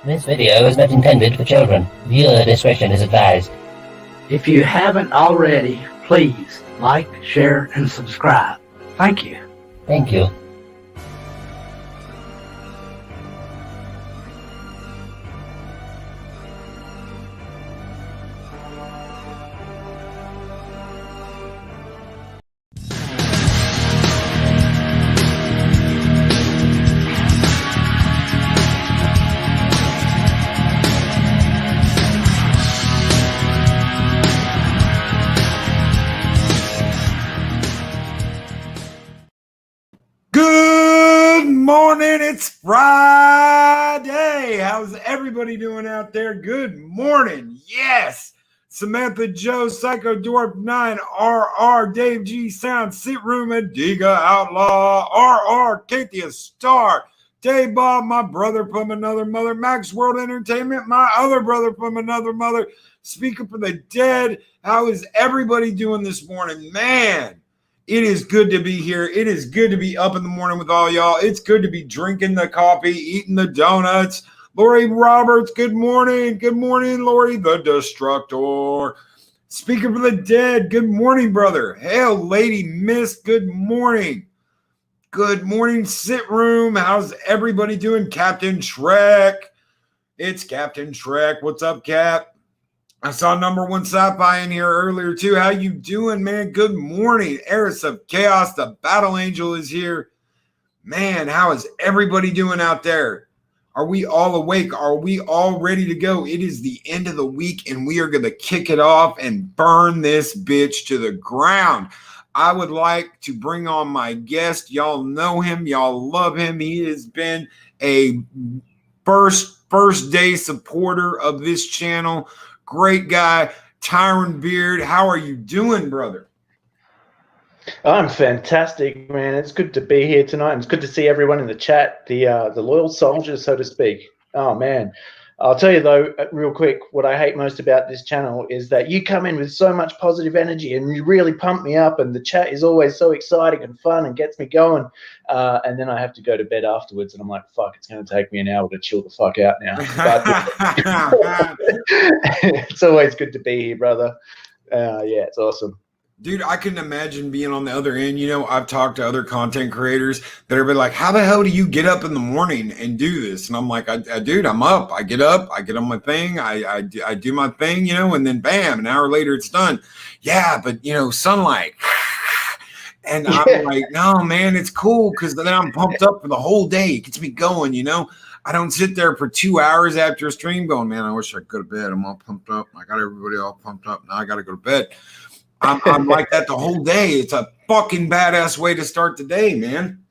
This video is not intended for children. Viewer discretion is advised. If you haven't already, please like, share, and subscribe. Thank you. Thank you. Good morning, it's Friday. How's everybody doing out there? Good morning. Yes. Samantha Joe, Psycho Dwarf 9, RR, Dave G Sound, Sit Room, Adiga Outlaw, RR, Kathia Star, Dave Bob, my brother from another mother, Max World Entertainment, my other brother from another mother, Speaker for the Dead. How is everybody doing this morning? Man, it is good to be here. It is good to be up in the morning with all y'all. It's good to be drinking the coffee, eating the donuts. Lori Roberts, good morning. Good morning, Lori the Destructor. Speaker for the Dead, good morning, brother. Hail, Lady Miss, good morning. Good morning, Sit Room. How's everybody doing? Captain Shrek. It's Captain Shrek. What's up, Cap? I saw number one sci-fi in here earlier too. How you doing, man? Good morning. Eris of Chaos, the Battle Angel is here. Man, how is everybody doing out there? Are we all awake? Are we all ready to go? It is the end of the week and we are going to kick it off and burn this bitch to the ground. I would like to bring on my guest. Y'all know him. Y'all love him. He has been a first day supporter of this channel. Great guy, Tyron Beard. How are you doing, brother? I'm fantastic, man. It's good to be here tonight. It's good to see everyone in the chat, the loyal soldiers, so to speak. Oh, man. I'll tell you, though, real quick, what I hate most about this channel is that you come in with so much positive energy and you really pump me up, and the chat is always so exciting and fun and gets me going. And then I have to go to bed afterwards, and I'm like, fuck, it's going to take me an hour to chill the fuck out now. But it's always good to be here, brother. Yeah, it's awesome. Dude, I couldn't imagine being on the other end. You know, I've talked to other content creators that are like, how the hell do you get up in the morning and do this? And I'm like, dude, I'm up. I get up, I get on my thing, I do my thing, you know, and then bam, an hour later it's done. Yeah, but, you know, sunlight. And I'm like, no, man, it's cool because then I'm pumped up for the whole day. It gets me going, you know. I don't sit there for 2 hours after a stream going, man, I wish I could go to bed. I'm all pumped up. I got everybody all pumped up. Now I got to go to bed. I'm like that the whole day. It's a fucking badass way to start the day, man.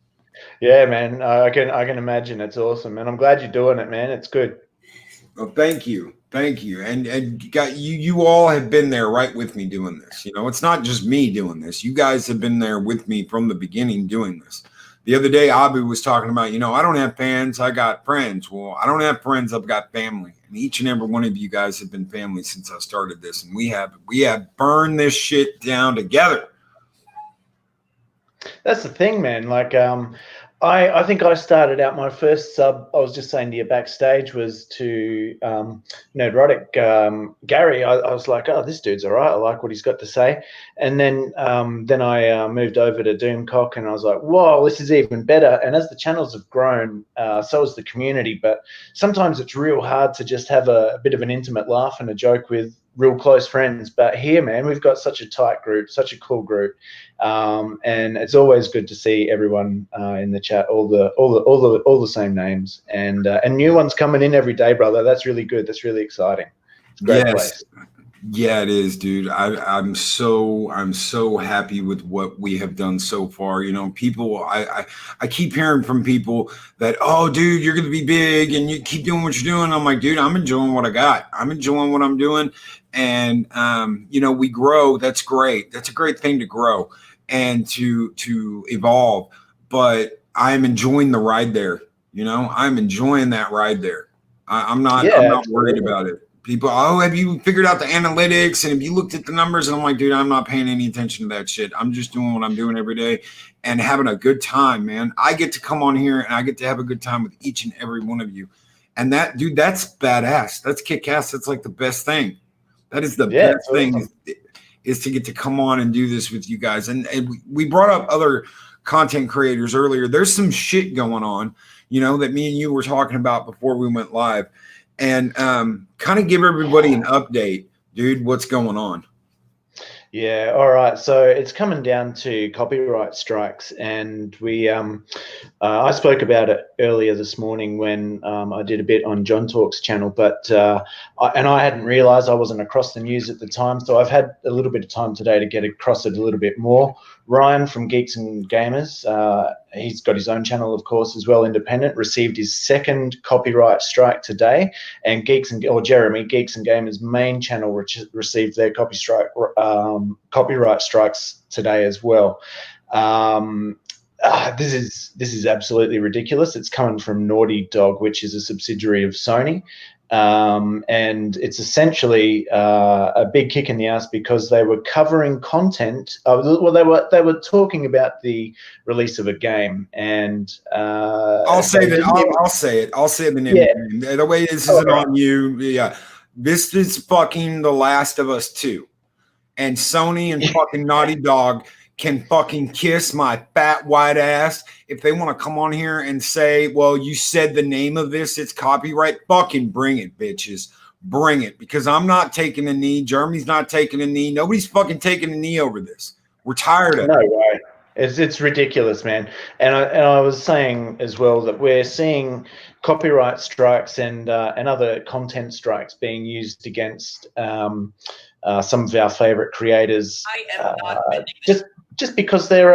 Yeah, man. I can imagine. It's awesome, and I'm glad you're doing it, man. It's good. Well, thank you. And you all have been there right with me doing this. You know, it's not just me doing this. You guys have been there with me from the beginning doing this. The other day, Abu was talking about, you know, I don't have fans, I got friends. Well, I don't have friends, I've got family. And each and every one of you guys have been family since I started this. And we have burned this shit down together. That's the thing, man. Like, I think I started out, my first sub, I was just saying to you backstage, was to Neurotic Gary. I was like, oh, this dude's all right. I like what he's got to say. And then I moved over to Doomcock, and I was like, whoa, this is even better. And as the channels have grown, so has the community. But sometimes it's real hard to just have a bit of an intimate laugh and a joke with real close friends. But here, man, we've got such a tight group, such a cool group. And it's always good to see everyone in the chat, all the same names, and new ones coming in every day, brother. That's really good. That's really exciting. It's a great place. Yeah, it is, dude. I'm so happy with what we have done so far. You know, people, I keep hearing from people that, oh, dude, you're going to be big and you keep doing what you're doing. I'm like, dude, I'm enjoying what I got. I'm enjoying what I'm doing. And, you know, we grow. That's great. That's a great thing to grow and to evolve. But I'm enjoying the ride there. You know, I'm enjoying that ride there. I'm not worried about it. People, oh, have you figured out the analytics? And have you looked at the numbers? And I'm like, dude, I'm not paying any attention to that shit. I'm just doing what I'm doing every day and having a good time, man. I get to come on here and I get to have a good time with each and every one of you. And that, dude, that's badass. That's kick ass. That's like the best thing. That is the Yeah, best thing is to get to come on and do this with you guys. And we brought up other content creators earlier. There's some shit going on, you know, that me and you were talking about before we went live. And kind of give everybody an update, dude, what's going on. Yeah, all right. So it's coming down to copyright strikes, and I spoke about it earlier this morning when I did a bit on John Talk's channel, but I hadn't realised I wasn't across the news at the time, so I've had a little bit of time today to get across it a little bit more. Ryan from Geeks and Gamers, he's got his own channel, of course, as well, independent, received his second copyright strike today, and Jeremy, Geeks and Gamers' main channel, received their copyright strikes today as well. This is absolutely ridiculous. It's coming from Naughty Dog, which is a subsidiary of Sony. And it's essentially a big kick in the ass because they were covering content. They were talking about the release of a game, and I'll say the name. Yeah. The way this isn't on you. Yeah, this is fucking The Last of Us 2, and Sony and fucking Naughty Dog can fucking kiss my fat white ass if they want to come on here and say, well, you said the name of this, it's copyright. Fucking bring it, bitches. Bring it. Because I'm not taking a knee. Jeremy's not taking a knee. Nobody's fucking taking a knee over this. We're tired of it. No way. It's ridiculous, man. And I was saying as well that we're seeing copyright strikes and other content strikes being used against some of our favorite creators. I am not just because they're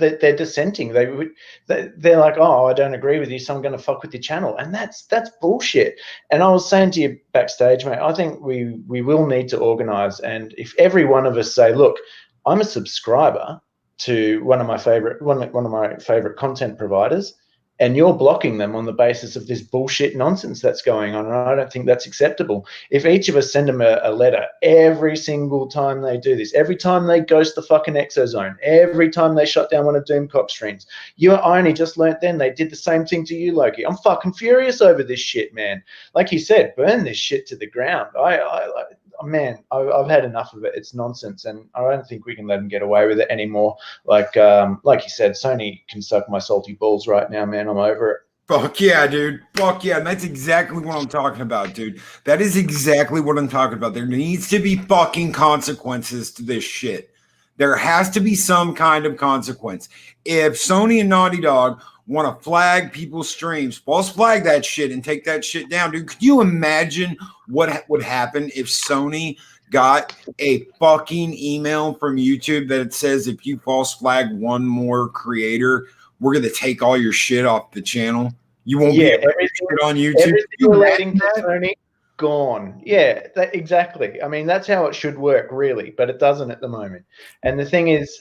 they're dissenting. They're like, oh, I don't agree with you, so I'm going to fuck with your channel, and that's bullshit. And I was saying to you backstage, mate, I think we will need to organize, and if every one of us say, look, I'm a subscriber to one of my favorite content providers, and you're blocking them on the basis of this bullshit nonsense that's going on, and I don't think that's acceptable. If each of us send them a letter every single time they do this, every time they ghost the fucking Exozone, every time they shut down one of Doomcock streams, I only just learnt then they did the same thing to you, Loki. I'm fucking furious over this shit, man. Like you said, burn this shit to the ground. I've had enough of it. It's nonsense, and I don't think we can let them get away with it anymore. Like you said, Sony can suck my salty balls right now, man. I'm over it. Fuck yeah, dude. Fuck yeah. And that's exactly what I'm talking about, dude. That is exactly what I'm talking about. There needs to be fucking consequences to this shit. There has to be some kind of consequence. If Sony and Naughty Dog want to flag people's streams, false flag that shit and take that shit down, dude. Could you imagine what would happen if Sony got a fucking email from YouTube that it says if you false flag one more creator, we're going to take all your shit off the channel? You won't be able to get it on YouTube. Everything relating to Sony, gone. Yeah, exactly. I mean, that's how it should work, really, but it doesn't at the moment. And the thing is,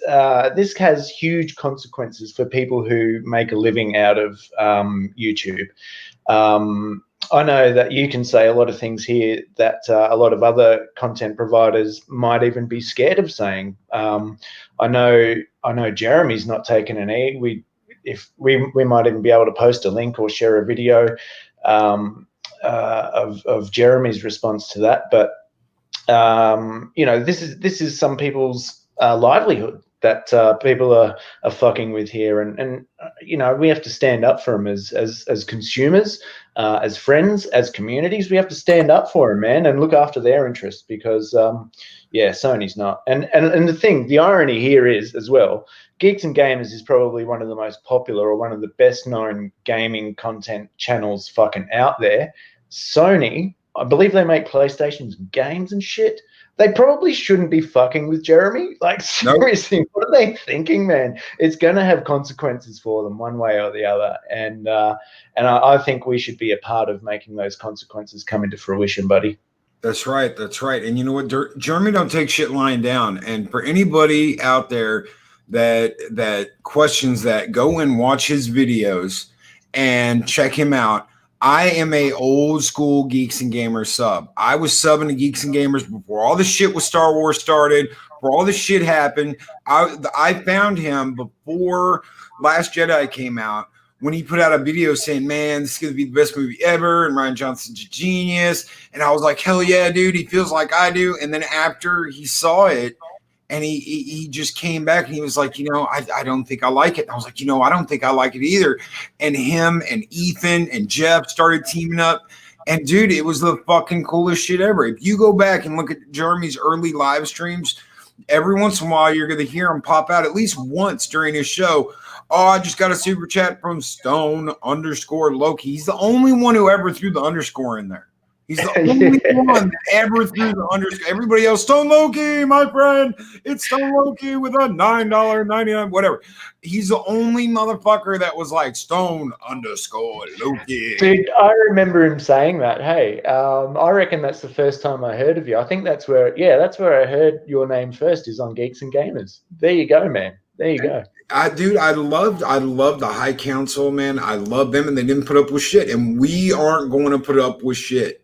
this has huge consequences for people who make a living out of YouTube. I know that you can say a lot of things here that a lot of other content providers might even be scared of saying. I know Jeremy's not taking an E. We might even be able to post a link or share a video of Jeremy's response to that, but this is some people's livelihood that people are fucking with here, and we have to stand up for them as consumers, as friends, as communities. We have to stand up for them, man, and look after their interests, because Sony's not. And the irony here is as well, Geeks and Gamers is probably one of the most popular or one of the best known gaming content channels fucking out there. Sony, I believe they make PlayStation's games and shit. They probably shouldn't be fucking with Jeremy. Like, seriously, nope. What are they thinking, man? It's going to have consequences for them one way or the other. And I think we should be a part of making those consequences come into fruition, buddy. That's right. That's right. And you know what? Jeremy don't take shit lying down. And for anybody out there that questions that, go and watch his videos and check him out. I am a old school Geeks and Gamers sub. I was subbing to Geeks and Gamers before all the shit with Star Wars started, before all this shit happened. I found him before Last Jedi came out when he put out a video saying, man, this is going to be the best movie ever, and Ryan Johnson's a genius. And I was like, hell yeah, dude, he feels like I do. And then after he saw it, and he just came back and he was like, I don't think I like it. And I was like, I don't think I like it either. And him and Ethan and Jeff started teaming up. And dude, it was the fucking coolest shit ever. If you go back and look at Jeremy's early live streams, every once in a while you're going to hear him pop out at least once during his show. Oh, I just got a super chat from Stone_Loki. He's the only one who ever threw the underscore in there. He's the only one that ever threw the underscore. Everybody else, Stone Loki, my friend. It's Stone Loki with a $9.99, whatever. He's the only motherfucker that was like Stone_Loki. Dude, I remember him saying that. Hey, I reckon that's the first time I heard of you. I think that's where I heard your name first, is on Geeks and Gamers. There you go, man. There you go. I loved the High Council, man. I love them, and they didn't put up with shit. And we aren't going to put up with shit.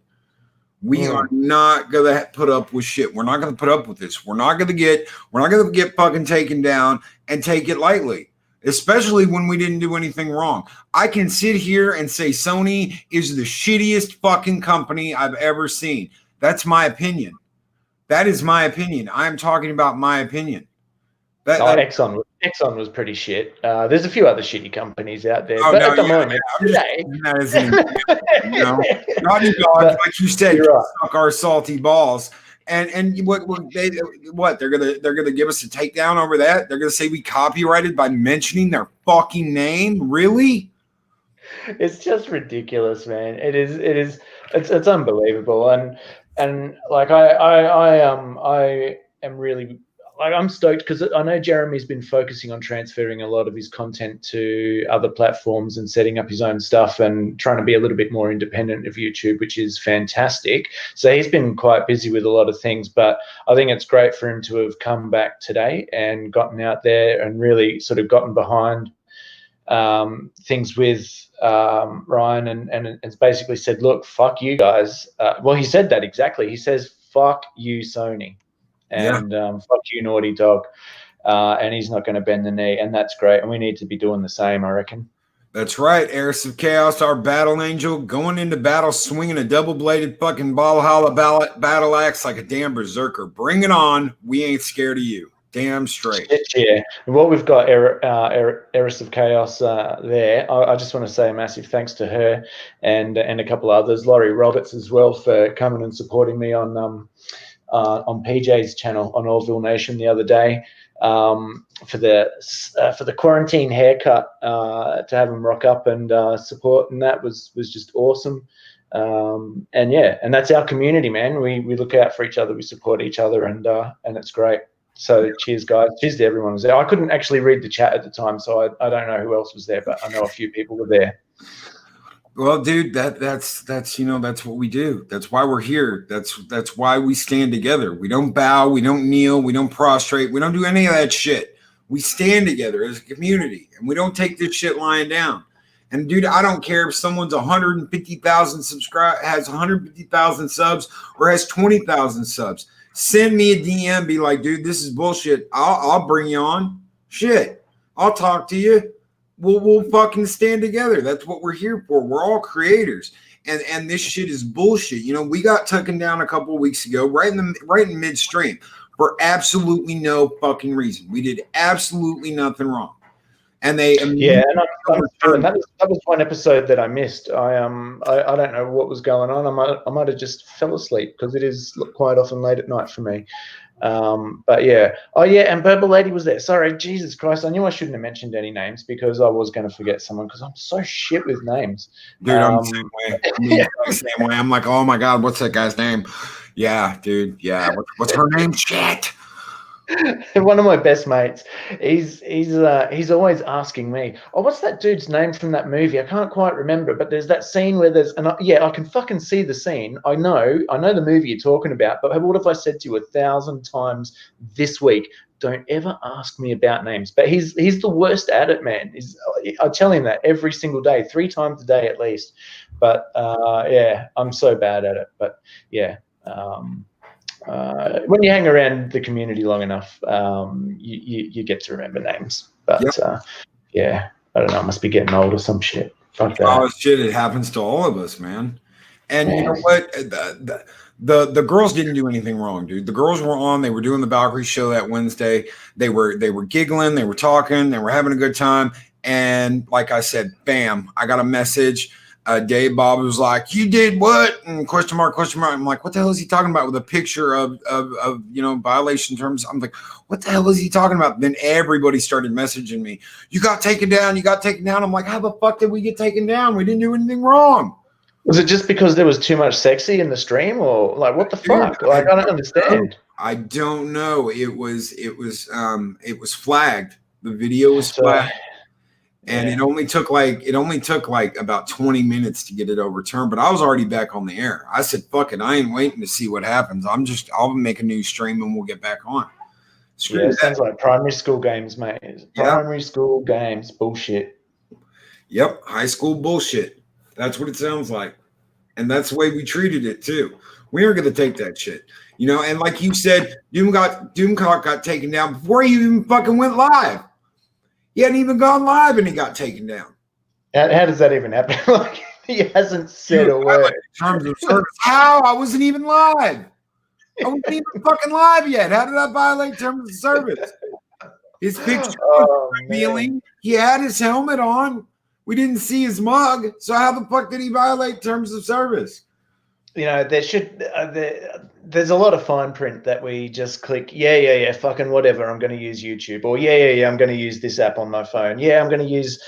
We are not going to put up with shit. We're not going to put up with this. We're not going to get fucking taken down and take it lightly, especially when we didn't do anything wrong. I can sit here and say Sony is the shittiest fucking company I've ever seen. That's my opinion. That is my opinion. I'm talking about my opinion. Exxon was pretty shit. There's a few other shitty companies out there, but at the moment, today, Naughty Dog, like you said, right, suck our salty balls. And what they're gonna give us a takedown over that? They're gonna say we copyrighted by mentioning their fucking name? Really? It's just ridiculous, man. It's unbelievable. And like I am really. Like, I'm stoked because I know Jeremy's been focusing on transferring a lot of his content to other platforms and setting up his own stuff and trying to be a little bit more independent of YouTube, which is fantastic. So he's been quite busy with a lot of things, but I think it's great for him to have come back today and gotten out there and really sort of gotten behind things with Ryan and it's basically said, look, fuck you guys. Well, he said that exactly. He says, fuck you, Sony. And fuck you, Naughty Dog. And he's not going to bend the knee, and that's great. And we need to be doing the same, I reckon. That's right. Heiress of Chaos, our battle angel, going into battle, swinging a double-bladed fucking Valhalla battle axe like a damn berserker. Bring it on. We ain't scared of you. Damn straight. Yeah. And what we've got, Heiress of Chaos there, I just want to say a massive thanks to her and a couple others, Laurie Roberts as well, for coming and supporting me on PJ's channel on Orville Nation the other day for the quarantine haircut, to have him rock up and support, and that was just awesome. And that's our community, man. We look out for each other, we support each other, and it's great. So cheers, guys. Cheers to everyone who was there. I couldn't actually read the chat at the time, so I don't know who else was there, but I know a few people were there. Well, dude, that's what we do. That's why we're here. That's why we stand together. We don't bow, we don't kneel, we don't prostrate, we don't do any of that shit. We stand together as a community, and we don't take this shit lying down. And dude, I don't care if someone's 150,000 has 150,000 subs or has 20,000 subs. Send me a DM, be like, dude, this is bullshit. I'll bring you on. Shit, I'll talk to you. We'll fucking stand together. That's what we're here for. We're all creators, and this shit is bullshit. We got taken down a couple of weeks ago, right in midstream, for absolutely no fucking reason. We did absolutely nothing wrong, and they and that was one episode that I missed. I don't know what was going on. I might have just fell asleep because it is quite often late at night for me. But yeah. Oh yeah, and Purple Lady was there. Sorry, Jesus Christ, I knew I shouldn't have mentioned any names because I was going to forget someone because I'm so shit with names. Dude, I'm the same way. The same way. I'm like, oh my God, what's that guy's name? Yeah, dude. Yeah, what's her name? Shit. One of my best mates, he's always asking me, oh, what's that dude's name from that movie? I can't quite remember, but there's that scene where I can fucking see the scene. I know the movie you're talking about, but what have I said to you 1,000 times this week? Don't ever ask me about names. But he's the worst at it, man. I tell him that every single day, 3 times a day at least. But I'm so bad at it. But yeah. When you hang around the community long enough, you get to remember names. But I don't know. I must be getting old or some shit. Fuck that. Oh shit! It happens to all of us, man. And you know what? The girls didn't do anything wrong, dude. The girls were on. They were doing the Valkyrie show that Wednesday. They were giggling. They were talking. They were having a good time. And like I said, bam! I got a message. Dave Bob was like, "You did what?" And question mark, question mark. I'm like, "What the hell is he talking about?" With a picture of violation terms. I'm like, "What the hell is he talking about?" Then everybody started messaging me. You got taken down. You got taken down. I'm like, how the fuck did we get taken down? We didn't do anything wrong. Was it just because there was too much sexy in the stream, or like what the fuck? Like I don't understand. I don't know. It was flagged. The video was flagged. And it only took like about 20 minutes to get it overturned, but I was already back on the air. I said, fuck it. I ain't waiting to see what happens. I'll make a new stream and we'll get back on. Sounds like primary school games, mate. Primary school games, bullshit. Yep. High school bullshit. That's what it sounds like. And that's the way we treated it too. We aren't going to take that shit. And like you said, Doomcock got taken down before he even fucking went live. He hadn't even gone live and he got taken down. How does that even happen? Like he hasn't said a word. In terms of service. How? I wasn't even live. I wasn't even fucking live yet. How did I violate terms of service? His picture was revealing. He had his helmet on. We didn't see his mug. So how the fuck did he violate terms of service? There should there's a lot of fine print that we just click, yeah, fucking whatever, I'm going to use YouTube, or yeah, I'm going to use this app on my phone. Yeah, I'm going to use,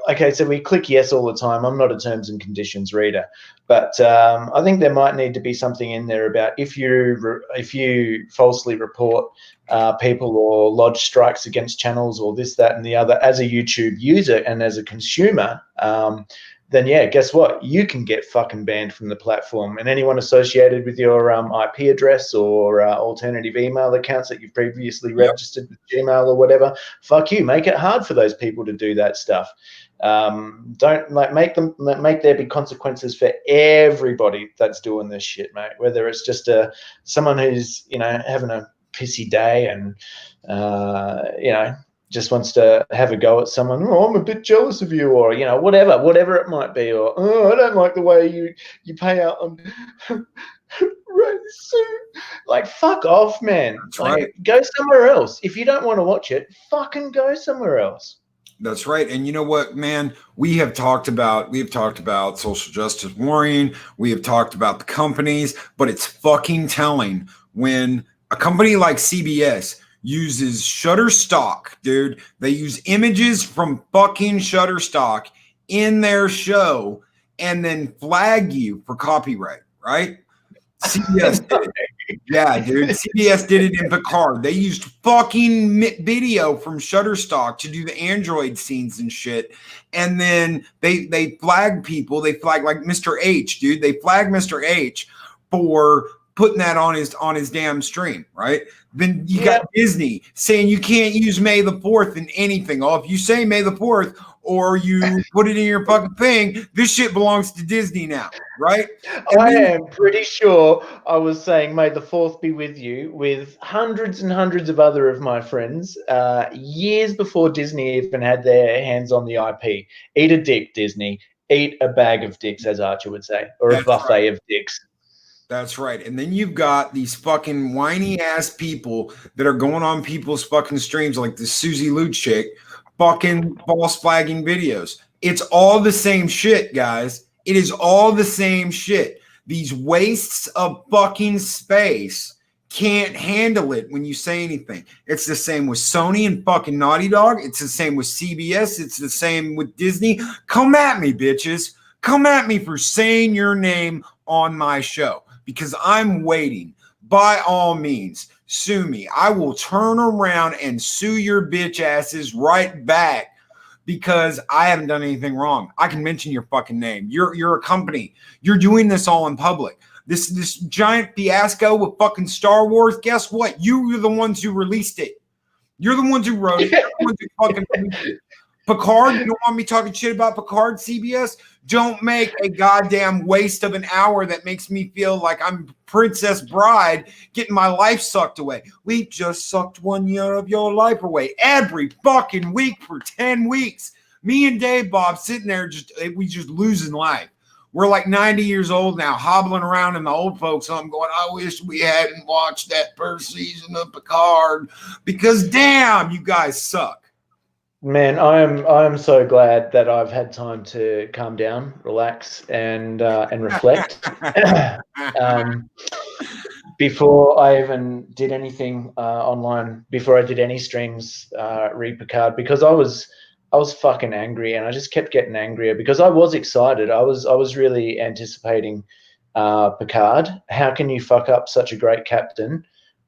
okay, so we click yes all the time. I'm not a terms and conditions reader, but I think there might need to be something in there about if you falsely report people or lodge strikes against channels or this, that, and the other as a YouTube user and as a consumer, then yeah, guess what? You can get fucking banned from the platform, and anyone associated with your IP address or alternative email accounts that you've previously registered with Gmail or whatever, fuck you. Make it hard for those people to do that stuff. Don't make there be consequences for everybody that's doing this shit, mate. Whether it's just someone who's having a pissy day and just wants to have a go at someone. Oh, I'm a bit jealous of you, or whatever it might be, or I don't like the way you pay out on like fuck off, man. That's right. Go somewhere else. If you don't want to watch it, fucking go somewhere else. That's right. And you know what, man? We have talked about social justice warring. We have talked about the companies, but it's fucking telling when a company like CBS uses Shutterstock, dude. They use images from fucking Shutterstock in their show and then flag you for copyright, right? CBS did it. Yeah, dude. CBS did it in Picard. They used fucking video from Shutterstock to do the Android scenes and shit. And then they flag people. They flag like Mr. H, dude. They flag Mr. H for putting that on his damn stream, right? Then you got Disney saying you can't use May the 4th in anything. Oh, if you say May the 4th or you put it in your fucking thing, this shit belongs to Disney now, right? I am pretty sure I was saying May the 4th be with you with hundreds and hundreds of other of my friends years before Disney even had their hands on the IP. Eat a dick, Disney. Eat a bag of dicks, as Archer would say, or a buffet of dicks. That's right. And then you've got these fucking whiny ass people that are going on people's fucking streams like the Susie Lute chick, fucking false flagging videos. It's all the same shit, guys. It is all the same shit. These wastes of fucking space can't handle it when you say anything. It's the same with Sony and fucking Naughty Dog. It's the same with CBS. It's the same with Disney. Come at me, bitches. Come at me for saying your name on my show. Because I'm waiting. By all means, sue me. I will turn around and sue your bitch asses right back because I haven't done anything wrong. I can mention your fucking name. You're a company. You're doing this all in public. This giant fiasco with fucking Star Wars, guess what? You were the ones who released it. You're the ones who wrote it. You're the ones who fucking released it. Picard, you don't want me talking shit about Picard, CBS? Don't make a goddamn waste of an hour that makes me feel like I'm Princess Bride getting my life sucked away. We just sucked 1 year of your life away every fucking week for 10 weeks. Me and Dave Bob sitting there we just losing life. We're like 90 years old now, hobbling around in the old folks home going, I wish we hadn't watched that first season of Picard because damn, you guys suck. Man, I am so glad that I've had time to calm down, relax, and reflect. Before I even did anything online, before I did any streams, read Picard, because I was fucking angry, and I just kept getting angrier because I was excited. I was really anticipating Picard. How can you fuck up such a great captain,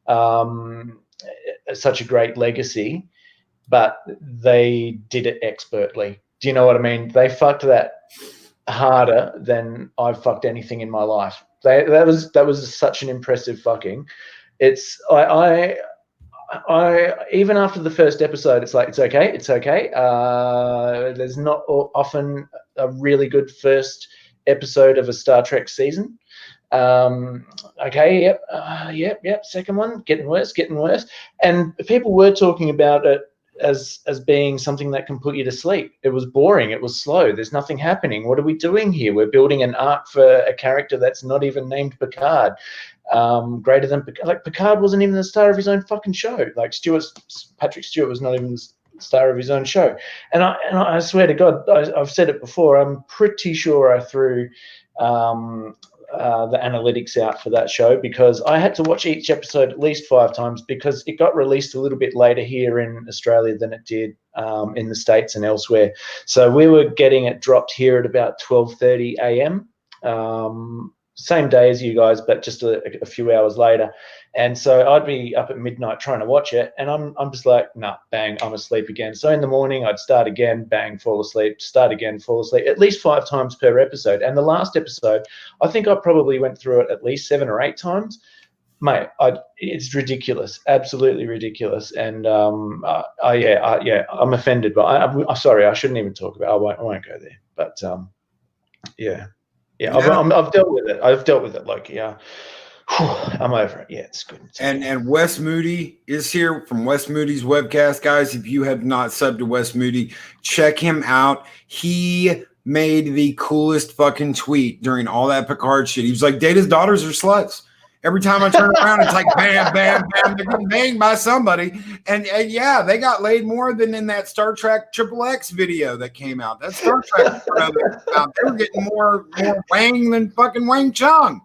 such a great legacy? But they did it expertly. Do you know what I mean? They fucked that harder than I've fucked anything in my life. That was such an impressive fucking. It's I even after the first episode, it's like it's okay. There's not often a really good first episode of a Star Trek season. Okay, yep. Second one, getting worse, and people were talking about it as being something that can put you to sleep. It was boring. It was slow. There's nothing happening. What are we doing here? We're building an arc for a character that's not even named Picard. Greater than like Picard wasn't even the star of his own fucking show. Like Patrick Stewart was not even the star of his own show. And I swear to God, I've said it before. I'm pretty sure I threw the analytics out for that show because I had to watch each episode at least 5 times because it got released a little bit later here in Australia than it did in the States and elsewhere. So we were getting it dropped here at about 12:30 a.m. Same day as you guys, but just a few hours later. And so I'd be up at midnight trying to watch it, and I'm just like, nah, bang, I'm asleep again. So in the morning, I'd start again, bang, fall asleep, start again, fall asleep, at least 5 times per episode. And the last episode, I think I probably went through it at least 7 or 8 times. Mate, it's ridiculous, absolutely ridiculous. And I'm offended, but I'm sorry, I shouldn't even talk about it. I won't go there. But yeah. I've dealt with it. Like, yeah, I'm over it. Yeah, it's good. And Wes Moody is here from Wes Moody's webcast, guys. If you have not subbed to Wes Moody, check him out. He made the coolest fucking tweet during all that Picard shit. He was like, Data's daughters are sluts. Every time I turn around, it's like bam, bam, bam. They're getting banged by somebody. And yeah, they got laid more than in that Star Trek XXX video that came out. That Star Trek they were getting more Wang than fucking Wang Chung.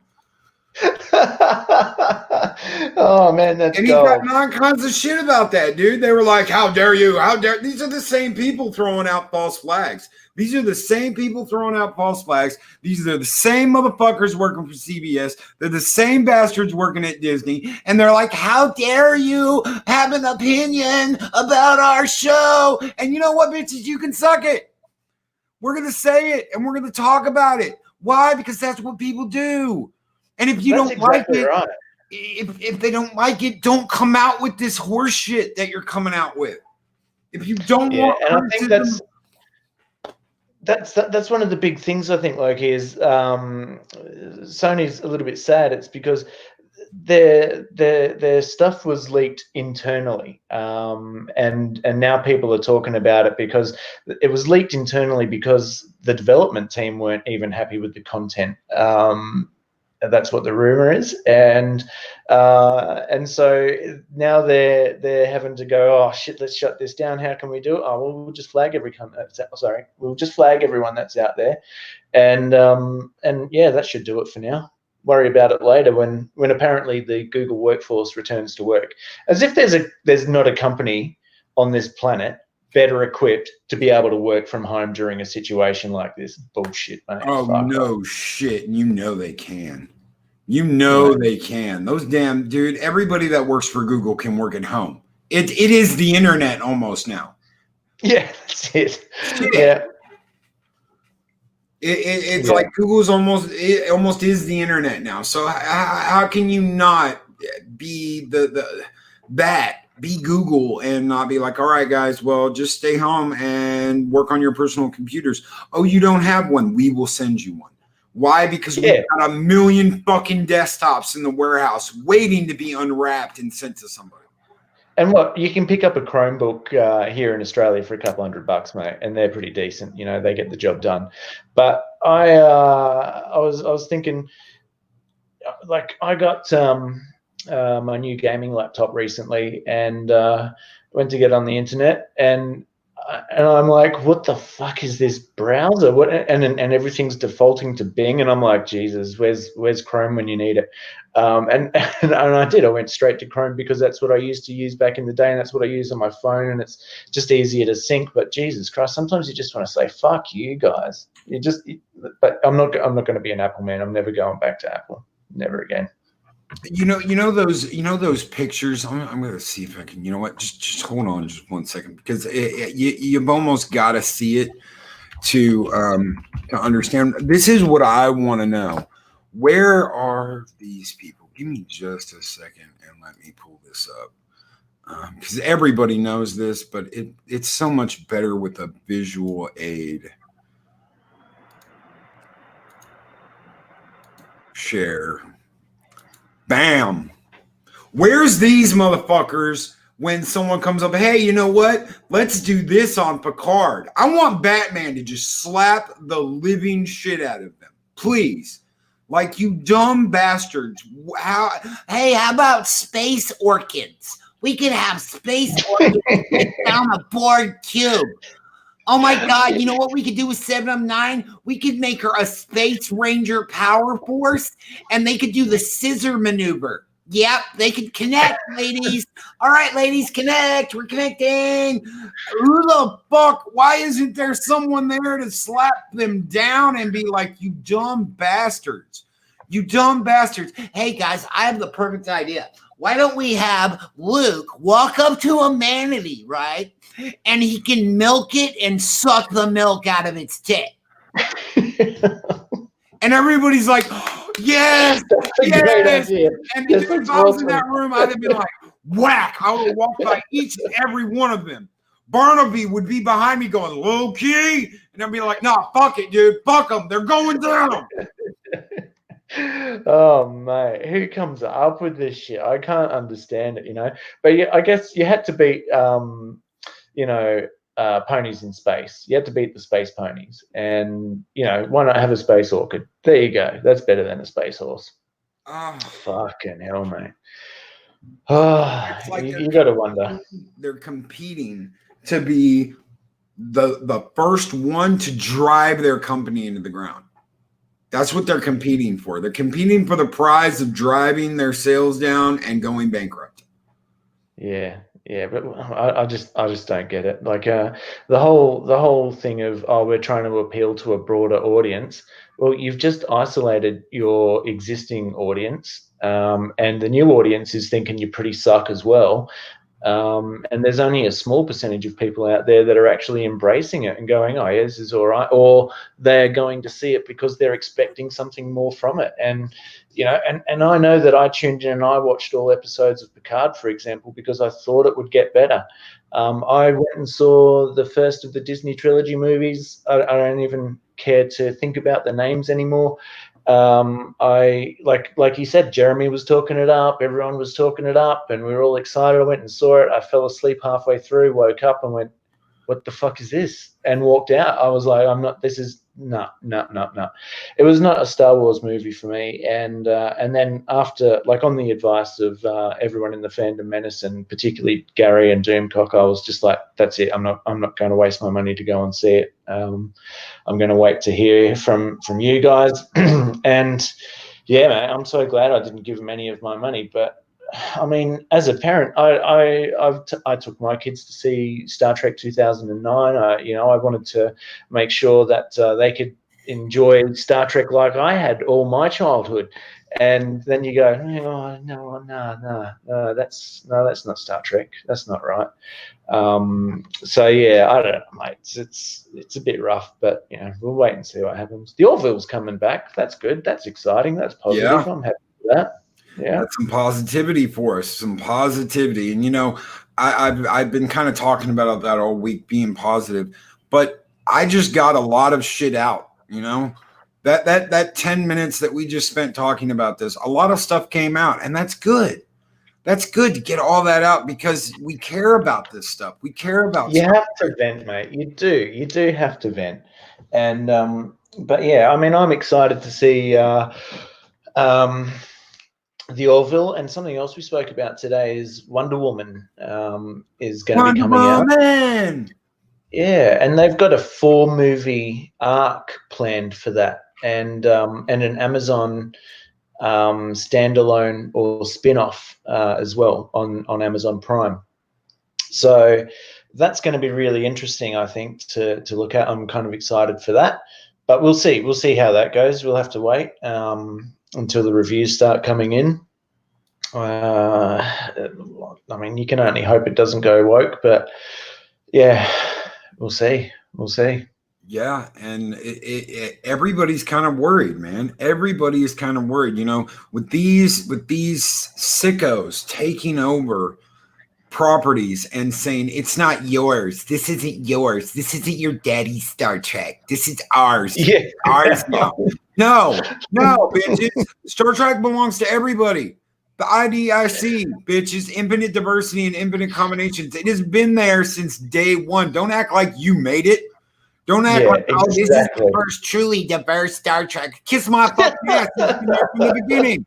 Oh man, that's and he got all kinds of shit about that, dude. They were like, how dare you? How dare these are the same people throwing out false flags. These are the same people throwing out false flags. These are the same motherfuckers working for CBS. They're the same bastards working at Disney. And they're like, how dare you have an opinion about our show? And you know what, bitches? You can suck it. We're going to say it and we're going to talk about it. Why? Because that's what people do. And if you don't like it, right. If they don't like it, don't come out with this horse shit that you're coming out with. If you don't want and I think that's one of the big things I think, like, is Sony's a little bit sad. It's because their stuff was leaked internally, and now people are talking about it because it was leaked internally because the development team weren't even happy with the content. That's what the rumor is, and so now they're having to go, oh shit, let's shut this down. How can we do it? Oh well, we'll just flag everyone that's out there, and yeah, that should do it for now. Worry about it later when apparently the Google workforce returns to work. As if there's not a company on this planet better equipped to be able to work from home during a situation like this. Bullshit, mate. Oh, no shit. You know they can. You know they can. Those damn, dude, everybody that works for Google can work at home. It is the internet almost now. Yeah, that's it. Yeah. It's like Google's almost is the internet now. So how can you not be be Google and not be like, all right, guys, well, just stay home and work on your personal computers. Oh, you don't have one? We will send you one. Why? Because we've got 1 million fucking desktops in the warehouse waiting to be unwrapped and sent to somebody. And what you can pick up a Chromebook here in Australia for a couple $100, mate, and they're pretty decent. You know, they get the job done. But I was thinking, like, I got my new gaming laptop recently, and went to get on the internet, and I'm like, what the fuck is this browser? What? And everything's defaulting to Bing, and I'm like, Jesus, where's Chrome when you need it? And I did. I went straight to Chrome because that's what I used to use back in the day, and that's what I use on my phone, and it's just easier to sync. But Jesus Christ, sometimes you just want to say, "Fuck you guys." But I'm not going to be an Apple man. I'm never going back to Apple. Never again. You know those pictures. I'm going to see if I can. You know what? Just hold on, just 1 second, because you've almost got to see it to understand. This is what I want to know. Where are these people? Give me just a second and let me pull this up, because everybody knows this, but it's so much better with a visual aid. Share. Bam. Where's these motherfuckers when someone comes up, hey, you know what? Let's do this on Picard. I want Batman to just slap the living shit out of them. Please. Like, you dumb bastards. Hey, how about space orchids? We could have space orchids down a board cube. Oh my God, you know what we could do with 709? We could make her a Space Ranger Power Force, and they could do the scissor maneuver. Yep, they could connect, ladies. All right, ladies, connect. We're connecting. Who the fuck? Why isn't there someone there to slap them down and be like, you dumb bastards? You dumb bastards. Hey, guys, I have the perfect idea. Why don't we have Luke walk up to a manatee, right? And he can milk it and suck the milk out of its tit. And everybody's like, oh, yes, yes. And if I was in that room, I'd have been like, whack. I would have walked by each and every one of them. Barnaby would be behind me going, low key. And I'd be like, nah, fuck it, dude. Fuck them. They're going down. Oh mate, who comes up with this shit? I can't understand it, you know. But yeah, I guess you had to beat ponies in space. You had to beat the space ponies, and you know, why not have a space orchid? There you go. That's better than a space horse. Oh, fucking hell, mate. Oh, like you got to wonder. They're competing to be the first one to drive their company into the ground. That's what they're competing for. They're competing for the prize of driving their sales down and going bankrupt. Yeah, but I just don't get it. Like the whole thing of, oh, we're trying to appeal to a broader audience. Well, you've just isolated your existing audience, and the new audience is thinking you pretty suck as well. And there's only a small percentage of people out there that are actually embracing it and going, oh, yeah, this is all right. Or they're going to see it because they're expecting something more from it. And, you know, and I know that I tuned in and I watched all episodes of Picard, for example, because I thought it would get better. I went and saw the first of the Disney trilogy movies. I don't even care to think about the names anymore. I like you said, Jeremy was talking it up, everyone was talking it up, and we were all excited. I went and saw it. I fell asleep halfway through, woke up and went, what the fuck is this? And walked out. I was like, no. It was not a Star Wars movie for me. And then after, like, on the advice of everyone in the Fandom Menace, and particularly Gary and Doomcock, I was just like, that's it. I'm not going to waste my money to go and see it. I'm going to wait to hear from you guys. And yeah, man, I'm so glad I didn't give them any of my money. But I mean, as a parent, I took my kids to see Star Trek 2009. I wanted to make sure that they could enjoy Star Trek like I had all my childhood. And then you go, oh, no, that's not Star Trek. That's not right. So yeah, I don't know, mate. It's a bit rough, but you know, we'll wait and see what happens. The Orville's coming back. That's good. That's exciting. That's positive. Yeah. I'm happy with that. Yeah, that's some positivity for us. Some positivity, and you know, I've been kind of talking about that all week, being positive, but I just got a lot of shit out. You know, that 10 minutes that we just spent talking about this, a lot of stuff came out, and that's good. That's good to get all that out because we care about this stuff. We care about You stuff. have to vent, mate. You do have to vent. And but yeah, I mean, I'm excited to see the Orville, and something else we spoke about today is Wonder Woman is going to be coming out. Yeah, and they've got a 4-movie arc planned for that, and an Amazon standalone or spin-off as well on Amazon Prime. So that's going to be really interesting, I think, to look at. I'm kind of excited for that, but we'll see. We'll see how that goes. We'll have to wait until the reviews start coming in. I mean, you can only hope it doesn't go woke, but yeah, we'll see. We'll see. Yeah, and everybody's kind of worried, man. Everybody is kind of worried, you know, with these sickos taking over properties and saying it's not yours. This isn't yours. This isn't your daddy's Star Trek. This is ours. Yeah, ours now. No, bitches. Star Trek belongs to everybody. The IDIC, bitches, infinite diversity and infinite combinations. It has been there since day one. Don't act like you made it. Don't act like, oh, this is the first truly diverse Star Trek. Kiss my fucking ass. It's been there from the beginning.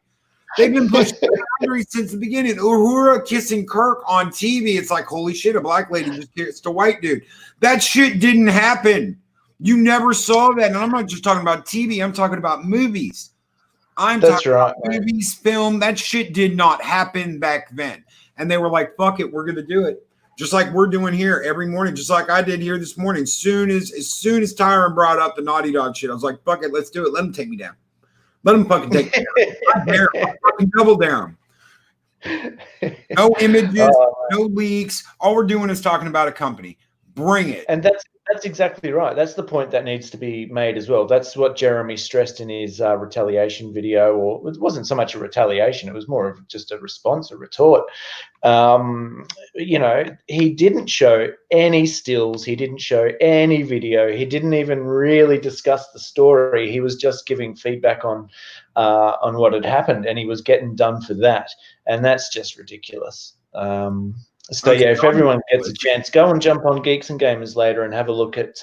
They've been pushing the boundaries since the beginning. Uhura kissing Kirk on TV. It's like, holy shit, a black lady just kissed a white dude. That shit didn't happen. You never saw that. And I'm not just talking about TV. I'm talking about movies. Talking about movies, film. That shit did not happen back then. And they were like, fuck it, we're going to do it. Just like we're doing here every morning, just like I did here this morning. As soon as Tyron brought up the Naughty Dog shit, I was like, fuck it, let's do it. Let him take me down. Let him fucking take me down. I dare him. I'll fucking double down. No images, no leaks. All we're doing is talking about a company. Bring it. And that's exactly right. That's the point that needs to be made as well. That's what Jeremy stressed in his retaliation video, or it wasn't so much a retaliation. It was more of just a response, a retort. You know, he didn't show any stills. He didn't show any video. He didn't even really discuss the story. He was just giving feedback on what had happened, and he was getting done for that. And that's just ridiculous. So yeah, if everyone gets a chance, go and jump on Geeks and Gamers later and have a look at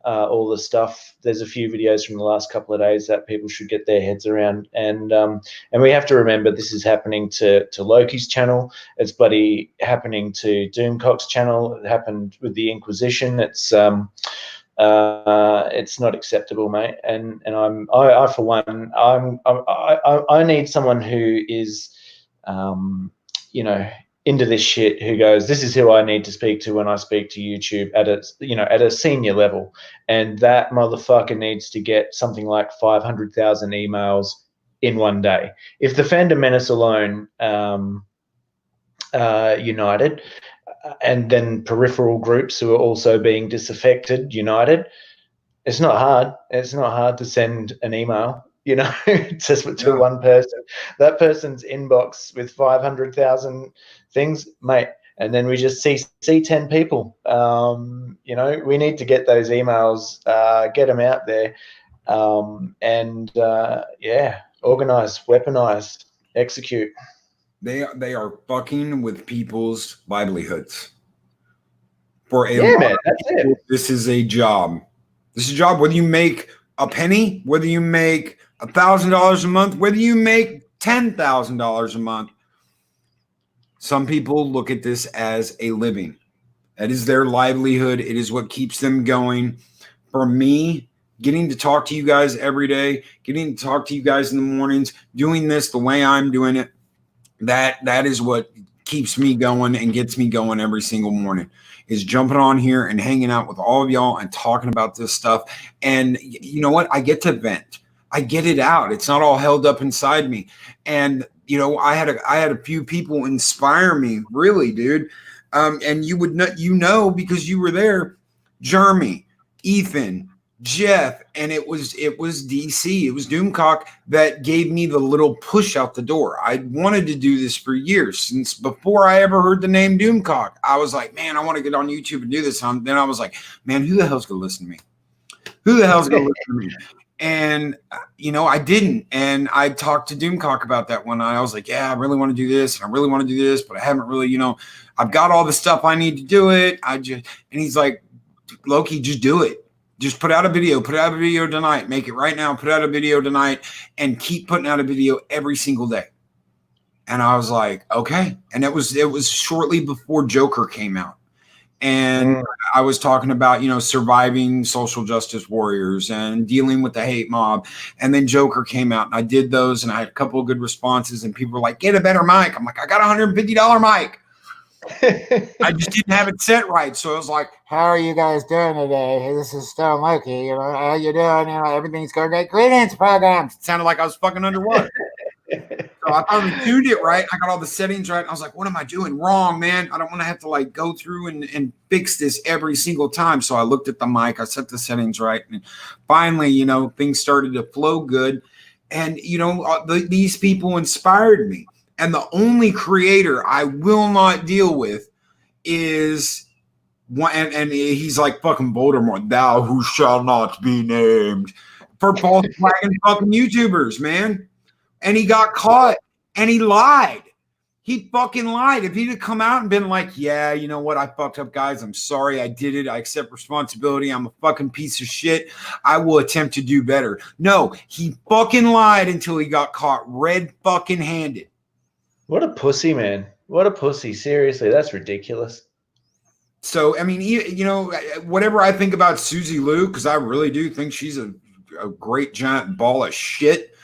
all the stuff. There's a few videos from the last couple of days that people should get their heads around, and we have to remember this is happening to Loki's channel. It's bloody happening to Doomcock's channel. It happened with the Inquisition. It's not acceptable, mate. And I for one, I need someone who is, you know, into this shit, who goes, this is who I need to speak to when I speak to YouTube at a senior level, and that motherfucker needs to get something like 500,000 emails in one day. If the Fandom Menace alone united, and then peripheral groups who are also being disaffected united, it's not hard. It's not hard to send an email, you know, to one person. That person's inbox with 500,000 things, mate, and then we just see 10 people. You know, we need to get those emails, get them out there, and organize, weaponize, execute. They are fucking with people's livelihoods. For a man, that's it. This is a job. This is a job. Whether you make a penny, whether you make $1,000 a month, whether you make $10,000 a month, some people look at this as a living. That is their livelihood. It is what keeps them going. For me, getting to talk to you guys every day, getting to talk to you guys in the mornings, doing this the way I'm doing it, that is what keeps me going and gets me going every single morning, is jumping on here and hanging out with all of y'all and talking about this stuff. And you know what? I get to vent. I get it out. It's not all held up inside me. And you know, I had a few people inspire me, really, dude. And you would know, because you were there, Jeremy, Ethan, Jeff, and it was DC, it was Doomcock that gave me the little push out the door. I wanted to do this for years, since before I ever heard the name Doomcock. I was like, man, I want to get on YouTube and do this. Then I was like, man, who the hell's gonna listen to me? Who the hell's gonna listen to me? And, I didn't. And I talked to Doomcock about that one night. I was like, yeah, I really want to do this. And I really want to do this, but I haven't really, I've got all the stuff I need to do it. And he's like, Loki, just do it. Just put out a video tonight. Make it right now. Put out a video tonight and keep putting out a video every single day. And I was like, okay. And it was shortly before Joker came out. And I was talking about, surviving social justice warriors and dealing with the hate mob. And then Joker came out and I did those and I had a couple of good responses and people were like, get a better mic. I'm like, I got $150 mic. I just didn't have it set right. So I was like, how are you guys doing today? Hey, this is Stone Loki. How you doing? Everything's going great. Greetings, programs. It sounded like I was fucking underwater. So I finally tuned it right. I got all the settings right. I was like, what am I doing wrong, man? I don't want to have to go through and fix this every single time. So I looked at the mic. I set the settings right. And finally, things started to flow good. And, these people inspired me. And the only creator I will not deal with is one. And he's like fucking Voldemort, thou who shall not be named, for false flagging fucking YouTubers, man. And he got caught and he lied. He fucking lied. If he'd have come out and been like, yeah, you know what? I fucked up, guys. I'm sorry. I did it. I accept responsibility. I'm a fucking piece of shit. I will attempt to do better. No, he fucking lied until he got caught red fucking handed. What a pussy, man. What a pussy. Seriously, that's ridiculous. So, I mean, whatever I think about Susie Liu, because I really do think she's a great giant ball of shit.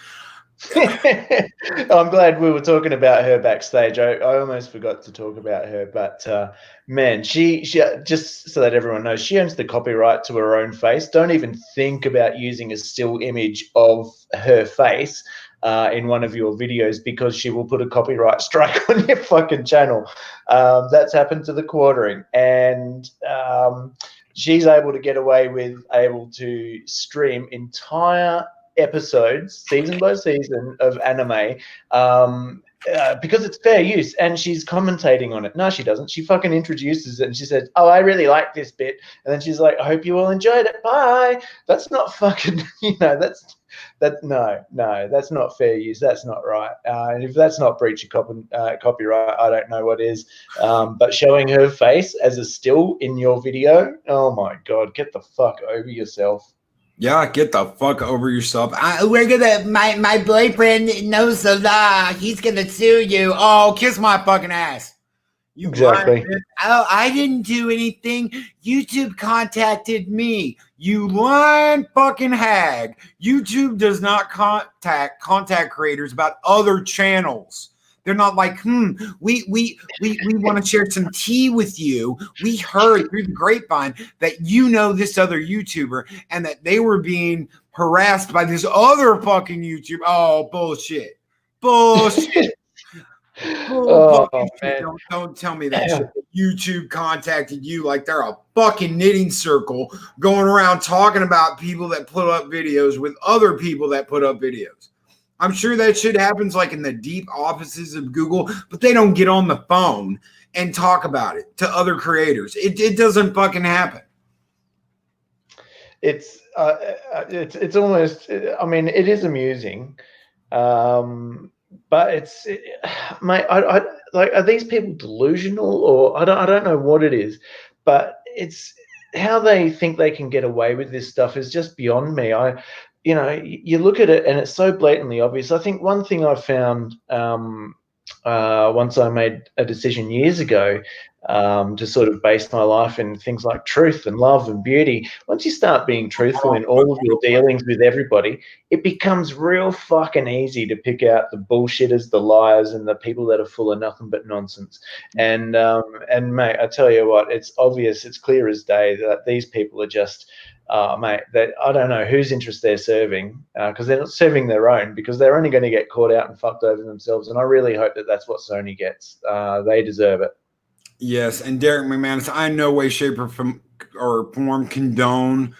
I'm glad we were talking about her backstage. I almost forgot to talk about her, but man, she just so that everyone knows, she owns the copyright to her own face. Don't even think about using a still image of her face in one of your videos, because she will put a copyright strike on your fucking channel. That's happened to the Quartering, and she's able to get away with able to stream entire episodes, season by season, of anime, because it's fair use, and she's commentating on it. No, she doesn't. She fucking introduces it and she says, oh, I really like this bit, and then she's like, I hope you all enjoyed it, bye. That's not fucking, that's not fair use. That's not right. And if that's not breach of copyright, I don't know what is. But showing her face as a still in your video, oh my God, get the fuck over yourself. Yeah, get the fuck over yourself. My boyfriend knows the law. He's gonna sue you. Oh, kiss my fucking ass. You exactly. Oh, I didn't do anything. YouTube contacted me. You lying fucking hag. YouTube does not contact creators about other channels. They're not like, we want to share some tea with you. We heard through the grapevine that this other YouTuber and that they were being harassed by this other fucking YouTuber. Oh, bullshit. Bullshit. Oh, man. Don't tell me that shit. YouTube contacted you like they're a fucking knitting circle going around talking about people that put up videos with other people that put up videos. I'm sure that shit happens like in the deep offices of Google, but they don't get on the phone and talk about it to other creators. It doesn't fucking happen. It's almost, I mean, it is amusing, but mate, I like, are these people delusional, or I don't know what it is, but it's how they think they can get away with this stuff is just beyond me. You look at it and it's so blatantly obvious. I think one thing I found once I made a decision years ago to sort of base my life in things like truth and love and beauty, once you start being truthful in all of your dealings with everybody, it becomes real fucking easy to pick out the bullshitters, the liars, and the people that are full of nothing but nonsense. And mate, I tell you what, it's obvious, it's clear as day that these people are just mate, that I don't know whose interest they're serving, because they're not serving their own, because they're only going to get caught out and fucked over themselves. And I really hope that that's what Sony gets. They deserve it. Yes, and Derek McManus, I in no way, shape, or form condone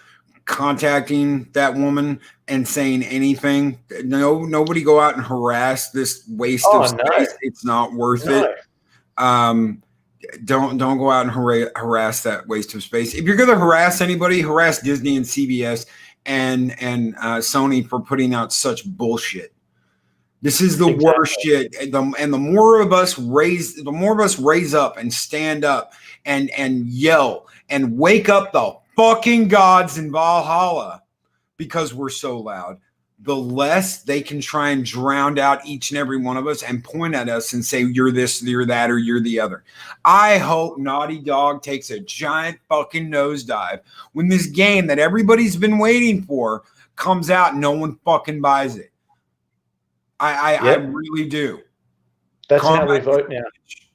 contacting that woman and saying anything. No, nobody go out and harass this waste of space. No. It's not worth it. Don't go out and harass that waste of space. If you're going to harass anybody, harass Disney and CBS and Sony for putting out such bullshit. This is the worst shit. And the more of us raise up and stand up and yell and wake up the fucking gods in Valhalla because we're so loud, the less they can try and drown out each and every one of us and point at us and say, you're this, you're that, or you're the other. I hope Naughty Dog takes a giant fucking nosedive when this game that everybody's been waiting for comes out and no one fucking buys it. I really do. That's how we vote now.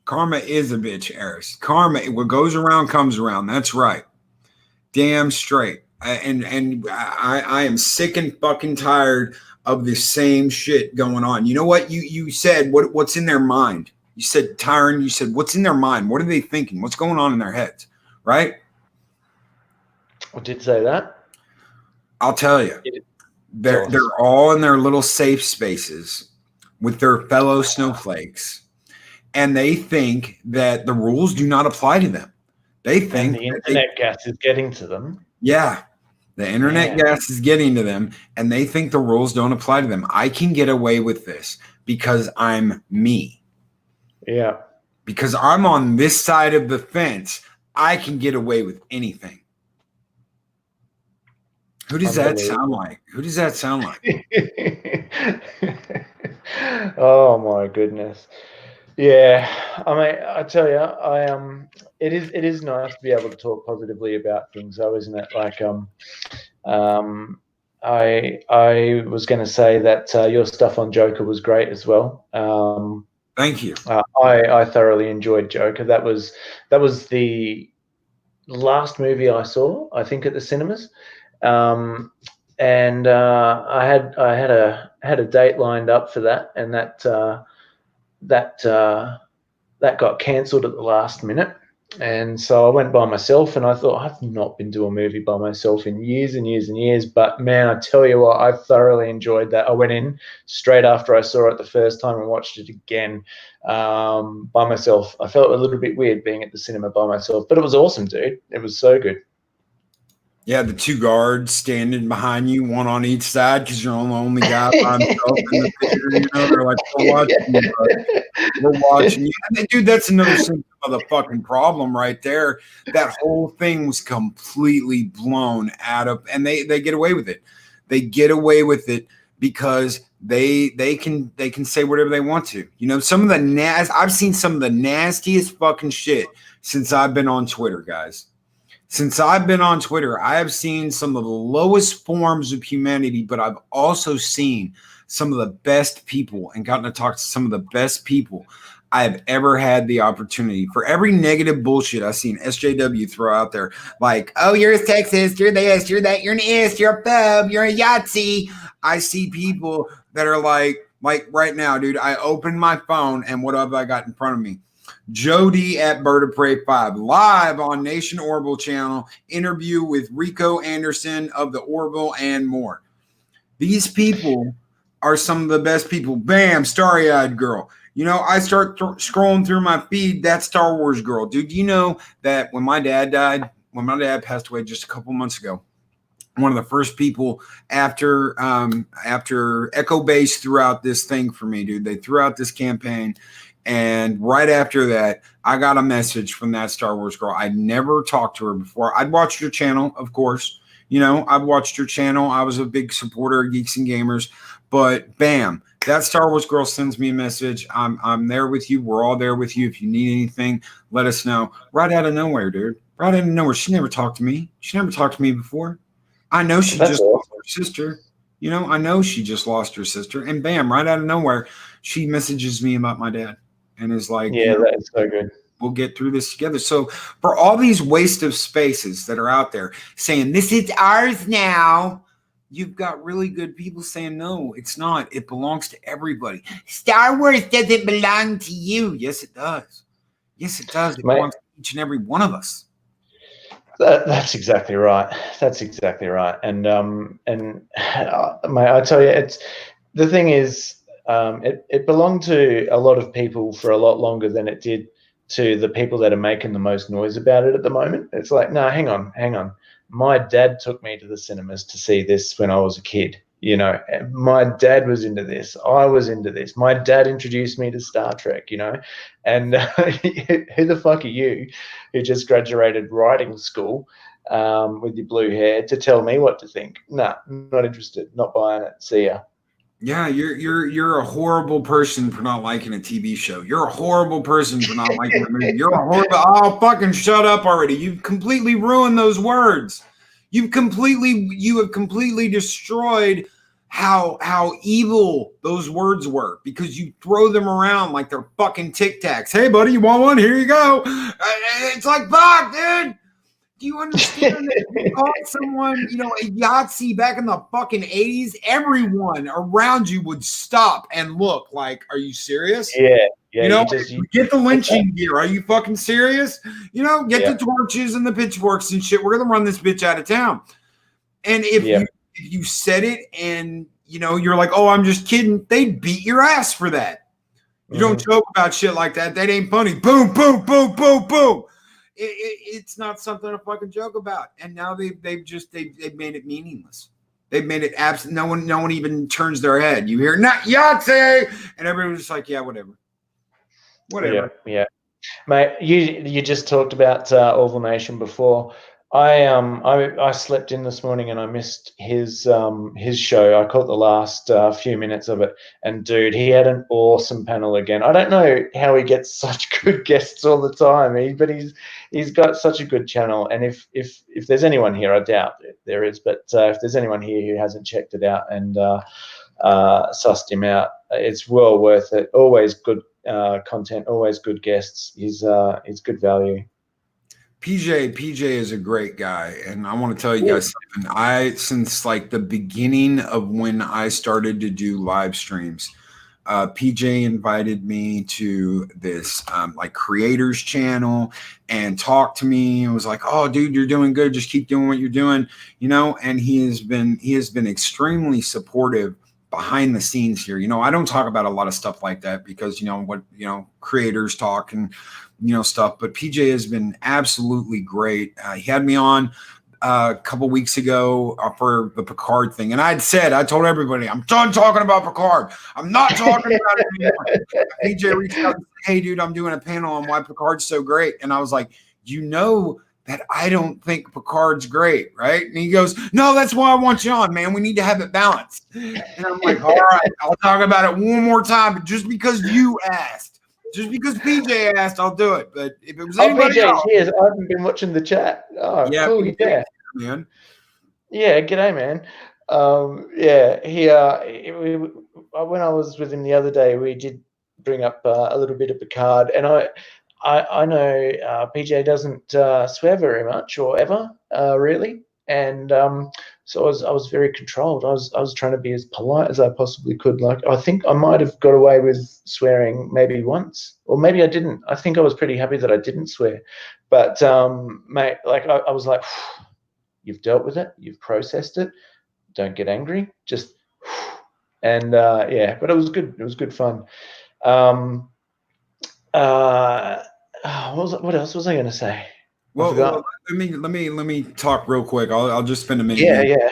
Karma is a bitch, Eris. Karma, what goes around comes around. That's right. Damn straight. I am sick and fucking tired of the same shit going on. You know what? You said what's in their mind. You said, Tyron, you said, what's in their mind? What are they thinking? What's going on in their heads? Right? I did say that. I'll tell you. They're all in their little safe spaces with their fellow snowflakes, and they think that the rules do not apply to them. They think the internet gas is getting to them. Yeah, the internet gas is getting to them, and they think the rules don't apply to them. I can get away with this because I'm me. Yeah. Because I'm on this side of the fence, I can get away with anything. Who does that sound like? Who does that sound like? Oh my goodness. Yeah, I mean, I tell you, it is nice to be able to talk positively about things, though, isn't it? Like, I was going to say that your stuff on Joker was great as well. Thank you. I thoroughly enjoyed Joker. That was the last movie I saw, I think, at the cinemas. And I had a date lined up for that, and that got cancelled at the last minute. And so I went by myself, and I thought, I've not been to a movie by myself in years and years and years. But man, I tell you what, I thoroughly enjoyed that. I went in straight after I saw it the first time and watched it again by myself. I felt a little bit weird being at the cinema by myself, but it was awesome, dude. It was so good. Yeah, the two guards standing behind you, one on each side, because you're the only guy by himself in the theater. You know, they're like, "We're watching you, bud. We're watching you." And dude, that's another symptom of the fucking problem right there. That whole thing was completely blown out of, and they get away with it. They get away with it because they can say whatever they want to. You know, some of the I've seen some of the nastiest fucking shit since I've been on Twitter, guys. Since I've been on Twitter, I have seen some of the lowest forms of humanity, but I've also seen some of the best people and gotten to talk to some of the best people I have ever had the opportunity. For every negative bullshit I've seen SJW throw out there, like, oh, you're a sexist, you're this, you're that, you're an ist, you're a pub, you're a Yahtzee. I see people that are like right now, dude, I opened my phone and what have I got in front of me? Jody at Bird of Prey 5 live on Nation Orville channel, interview with Rico Anderson of the Orville and more. These people are some of the best people. Bam, starry-eyed girl. You know, I start scrolling through my feed, that Star Wars girl. Dude, you know that when my dad died, when my dad passed away just a couple months ago, one of the first people after Echo Base threw out this thing for me, dude. They threw out this campaign. And right after that, I got a message from that Star Wars girl. I'd never talked to her before. I'd watched your channel, of course. You know, I've watched your channel. I was a big supporter of Geeks and Gamers. But bam, that Star Wars girl sends me a message. I'm there with you. We're all there with you. If you need anything, let us know. Right out of nowhere, dude. Right out of nowhere. She never talked to me. She never talked to me before. I know she just lost her sister. You know, I know she just lost her sister. And bam, right out of nowhere, she messages me about my dad. And is like, yeah, that is so good. We'll get through this together. So for all these waste of spaces that are out there saying, this is ours now, you've got really good people saying, no, it's not. It belongs to everybody. Star Wars doesn't belong to you. Yes, it does. Yes, it does. It belongs to each and every one of us. That's exactly right. That's exactly right. And I tell you, the thing is, it belonged to a lot of people for a lot longer than it did to the people that are making the most noise about it at the moment. It's like, no, hang on. My dad took me to the cinemas to see this when I was a kid. You know, my dad was into this. I was into this. My dad introduced me to Star Trek, you know. And who the fuck are you who just graduated writing school with your blue hair to tell me what to think? Nah, not interested. Not buying it. See ya. Yeah, you're a horrible person for not liking a TV show. You're a horrible person for not liking a movie. You're a horrible. Oh, fucking shut up already! You've completely ruined those words. You have completely destroyed how evil those words were because you throw them around like they're fucking Tic Tacs. Hey, buddy, you want one? Here you go. It's like, fuck, dude. Do you understand that if you called someone, you know, a Yahtzee back in the fucking 80s, everyone around you would stop and look like, are you serious? Yeah. You know, get the lynching gear. Are you fucking serious? You know, get the torches and the pitchforks and shit. We're going to run this bitch out of town. And if you said it and, you know, you're like, oh, I'm just kidding, they'd beat your ass for that. You don't joke about shit like that. That ain't funny. Boom, boom, boom, boom, boom. It's not something to fucking joke about. And now they've made it meaningless. They've made it absolute. No one even turns their head. You hear not Yahtzee, and everyone's just like, yeah, whatever. Yeah. Mate, you just talked about All Nation before. I slept in this morning and I missed his show. I caught the last few minutes of it, and dude, he had an awesome panel again. I don't know how he gets such good guests all the time, but he's got such a good channel. And if there's anyone here, I doubt there is, but if there's anyone here who hasn't checked it out and sussed him out, it's well worth it. Always good content, always good guests. He's good value. PJ is a great guy, and I want to tell you guys something. Since like the beginning of when I started to do live streams, PJ invited me to this like creators channel and talked to me and was like, "Oh, dude, you're doing good. Just keep doing what you're doing," you know. And he has been extremely supportive behind the scenes here. You know, I don't talk about a lot of stuff like that because, you know, what, you know, creators talk and, you know, stuff, but PJ has been absolutely great. He had me on a couple weeks ago for the Picard thing. And I told everybody, I'm done talking about Picard. I'm not talking about it anymore. PJ reached out and said, hey dude, I'm doing a panel on why Picard's so great. And I was like, you know, that I don't think Picard's great, right? And he goes, no, that's why I want you on, man. We need to have it balanced. And I'm like, all right, I'll talk about it one more time, but just because you asked, just because PJ asked, I'll do it. But if it was anybody else, PJ, I haven't been watching the chat. Oh, yeah, cool, yeah, man. Yeah, g'day, man. When I was with him the other day, we did bring up a little bit of Picard, and I know PJ doesn't swear very much or ever, really, and so I was very controlled. I was trying to be as polite as I possibly could. Like, I think I might have got away with swearing maybe once, or maybe I didn't. I think I was pretty happy that I didn't swear. But mate, like I was like, you've dealt with it, you've processed it. Don't get angry. Just and yeah, but it was good. It was good fun. What else was I going to say? Well, let me talk real quick. I'll just spend a minute. Yeah.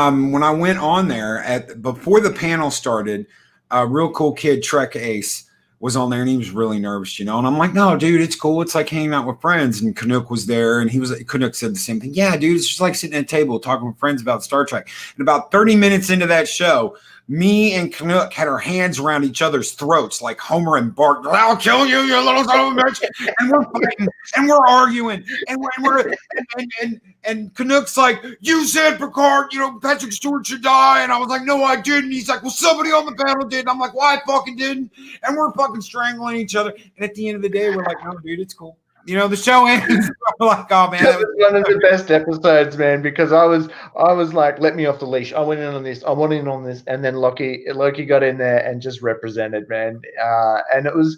When I went on there before the panel started, a real cool kid, Trek Ace, was on there, and he was really nervous, you know. And I'm like, no, dude, it's cool. It's like hanging out with friends. And Canuck was there, and Canuck said the same thing. Yeah, dude, it's just like sitting at a table talking with friends about Star Trek. And about 30 minutes into that show, me and Canuck had our hands around each other's throats like Homer and Bart. I'll kill you, you little son of a bitch. And we're fighting and we're arguing and Canuck's like, you said Picard, you know, Patrick Stewart should die. And I was like, no, I didn't. He's like, well, somebody on the panel did. And I'm like, well, I fucking didn't. And we're fucking strangling each other. And at the end of the day, we're like, no, dude, it's cool. You know, the show ends. We're like, oh man, that was one of the best episodes, man, because I was like, let me off the leash. I went in on this. I went in on this, and then Loki got in there and just represented, man. And it was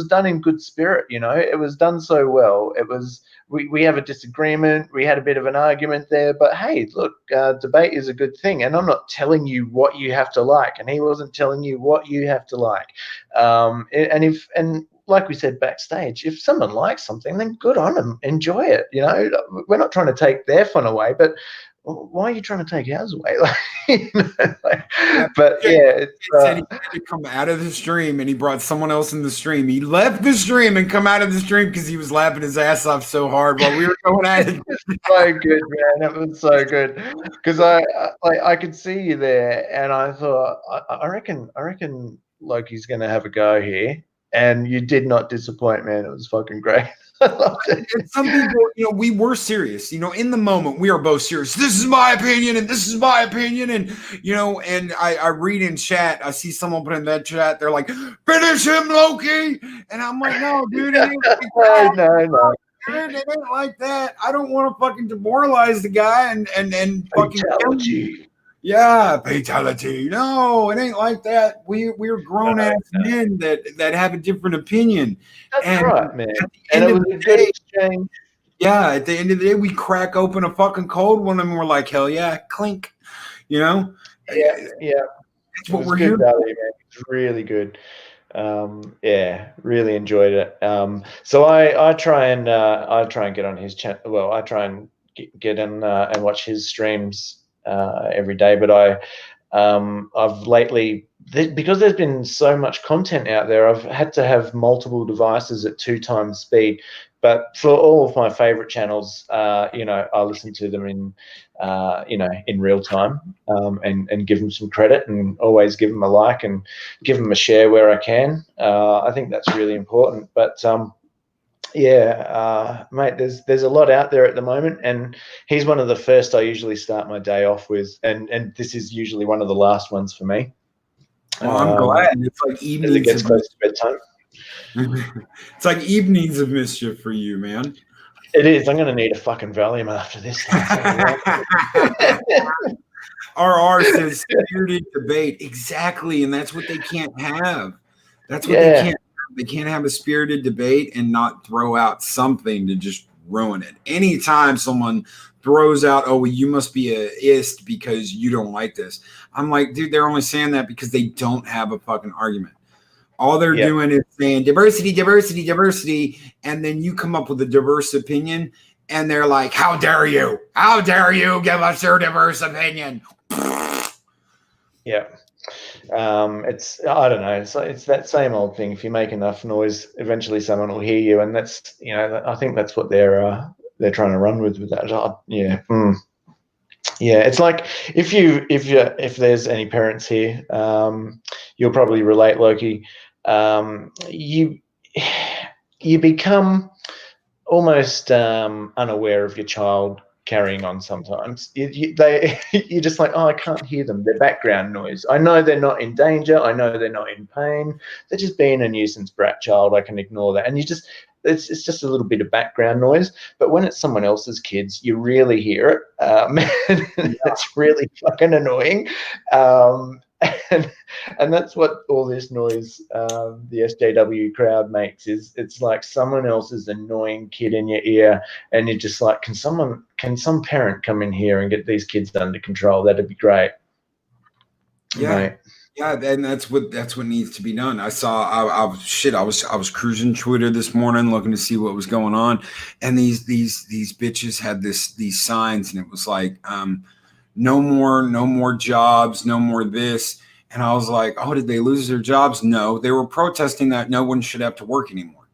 done in good spirit. You know, it was done so well. It was. We have a disagreement. We had a bit of an argument there, but hey, look, debate is a good thing. And I'm not telling you what you have to like, and he wasn't telling you what you have to like. And like we said backstage, if someone likes something, then good on them. Enjoy it. You know, we're not trying to take their fun away, but why are you trying to take ours away? But yeah, he said he had to come out of the stream, and he brought someone else in the stream. He left the stream and come out of the stream because he was laughing his ass off so hard while we were going at it. So good, man. That was so good because I could see you there, and I thought I reckon Loki's going to have a go here, and you did not disappoint, man. It was fucking great. And some people, we were serious. In the moment, we are both serious. This is my opinion, and this is my opinion, and and I read in chat. I see someone put in that chat. They're like, "Finish him, Loki," and I'm like, "No, dude, it ain't like that. No. Dude, it ain't like that. I don't want to fucking demoralize the guy and fucking Fatality. Yeah, fatality. No, it ain't like that. We're grown ass men that have a different opinion. That's right, man. And it was a good exchange. Yeah, at the end of the day, we crack open a fucking cold one and we're like, hell yeah, clink. Yeah. That's what we're here. here. It's really good. Really enjoyed it. So I try and get on his channel. Well, I try and get in and watch his streams every day, but I've lately, because there's been so much content out there, I've had to have multiple devices at 2 times speed. But for all of my favorite channels, I listen to them in real time, and give them some credit, and always give them a like and give them a share where I can. I think that's really important. But mate, there's a lot out there at the moment, and he's one of the first I usually start my day off with, and this is usually one of the last ones for me. Well, I'm glad. It's like evenings. It gets close to bedtime. It's like evenings of mischief for you, man. It is. I'm going to need a fucking Valium after this. RR says spirited debate. Exactly, and that's what they can't have. That's what they can't have. They can't have a spirited debate and not throw out something to just ruin it. Anytime someone throws out, oh, well, you must be a ist because you don't like this. I'm like, dude, they're only saying that because they don't have a fucking argument. All they're doing is saying diversity, diversity, diversity, and then you come up with a diverse opinion, and they're like, how dare you? How dare you give us your diverse opinion? Yeah. It's, I don't know, it's that same old thing. If you make enough noise, eventually someone will hear you, and that's, I think that's what they're trying to run with that. It's like if there's any parents here, you'll probably relate, Loki. You become almost unaware of your child carrying on sometimes. You're just like, oh, I can't hear them. They're background noise. I know they're not in danger. I know they're not in pain. They're just being a nuisance brat child. I can ignore that. And it's just a little bit of background noise. But when it's someone else's kids, you really hear it. It's really fucking annoying. And that's what all this noise the SJW crowd makes, is it's like someone else's annoying kid in your ear, and you're just like, can some parent come in here and get these kids under control? That'd be great. Yeah. Yeah, and that's what needs to be done. I was cruising Twitter this morning looking to see what was going on, and these bitches had these signs, and it was like, no more jobs, no more this. And I was like, oh, did they lose their jobs? No, they were protesting that no one should have to work anymore.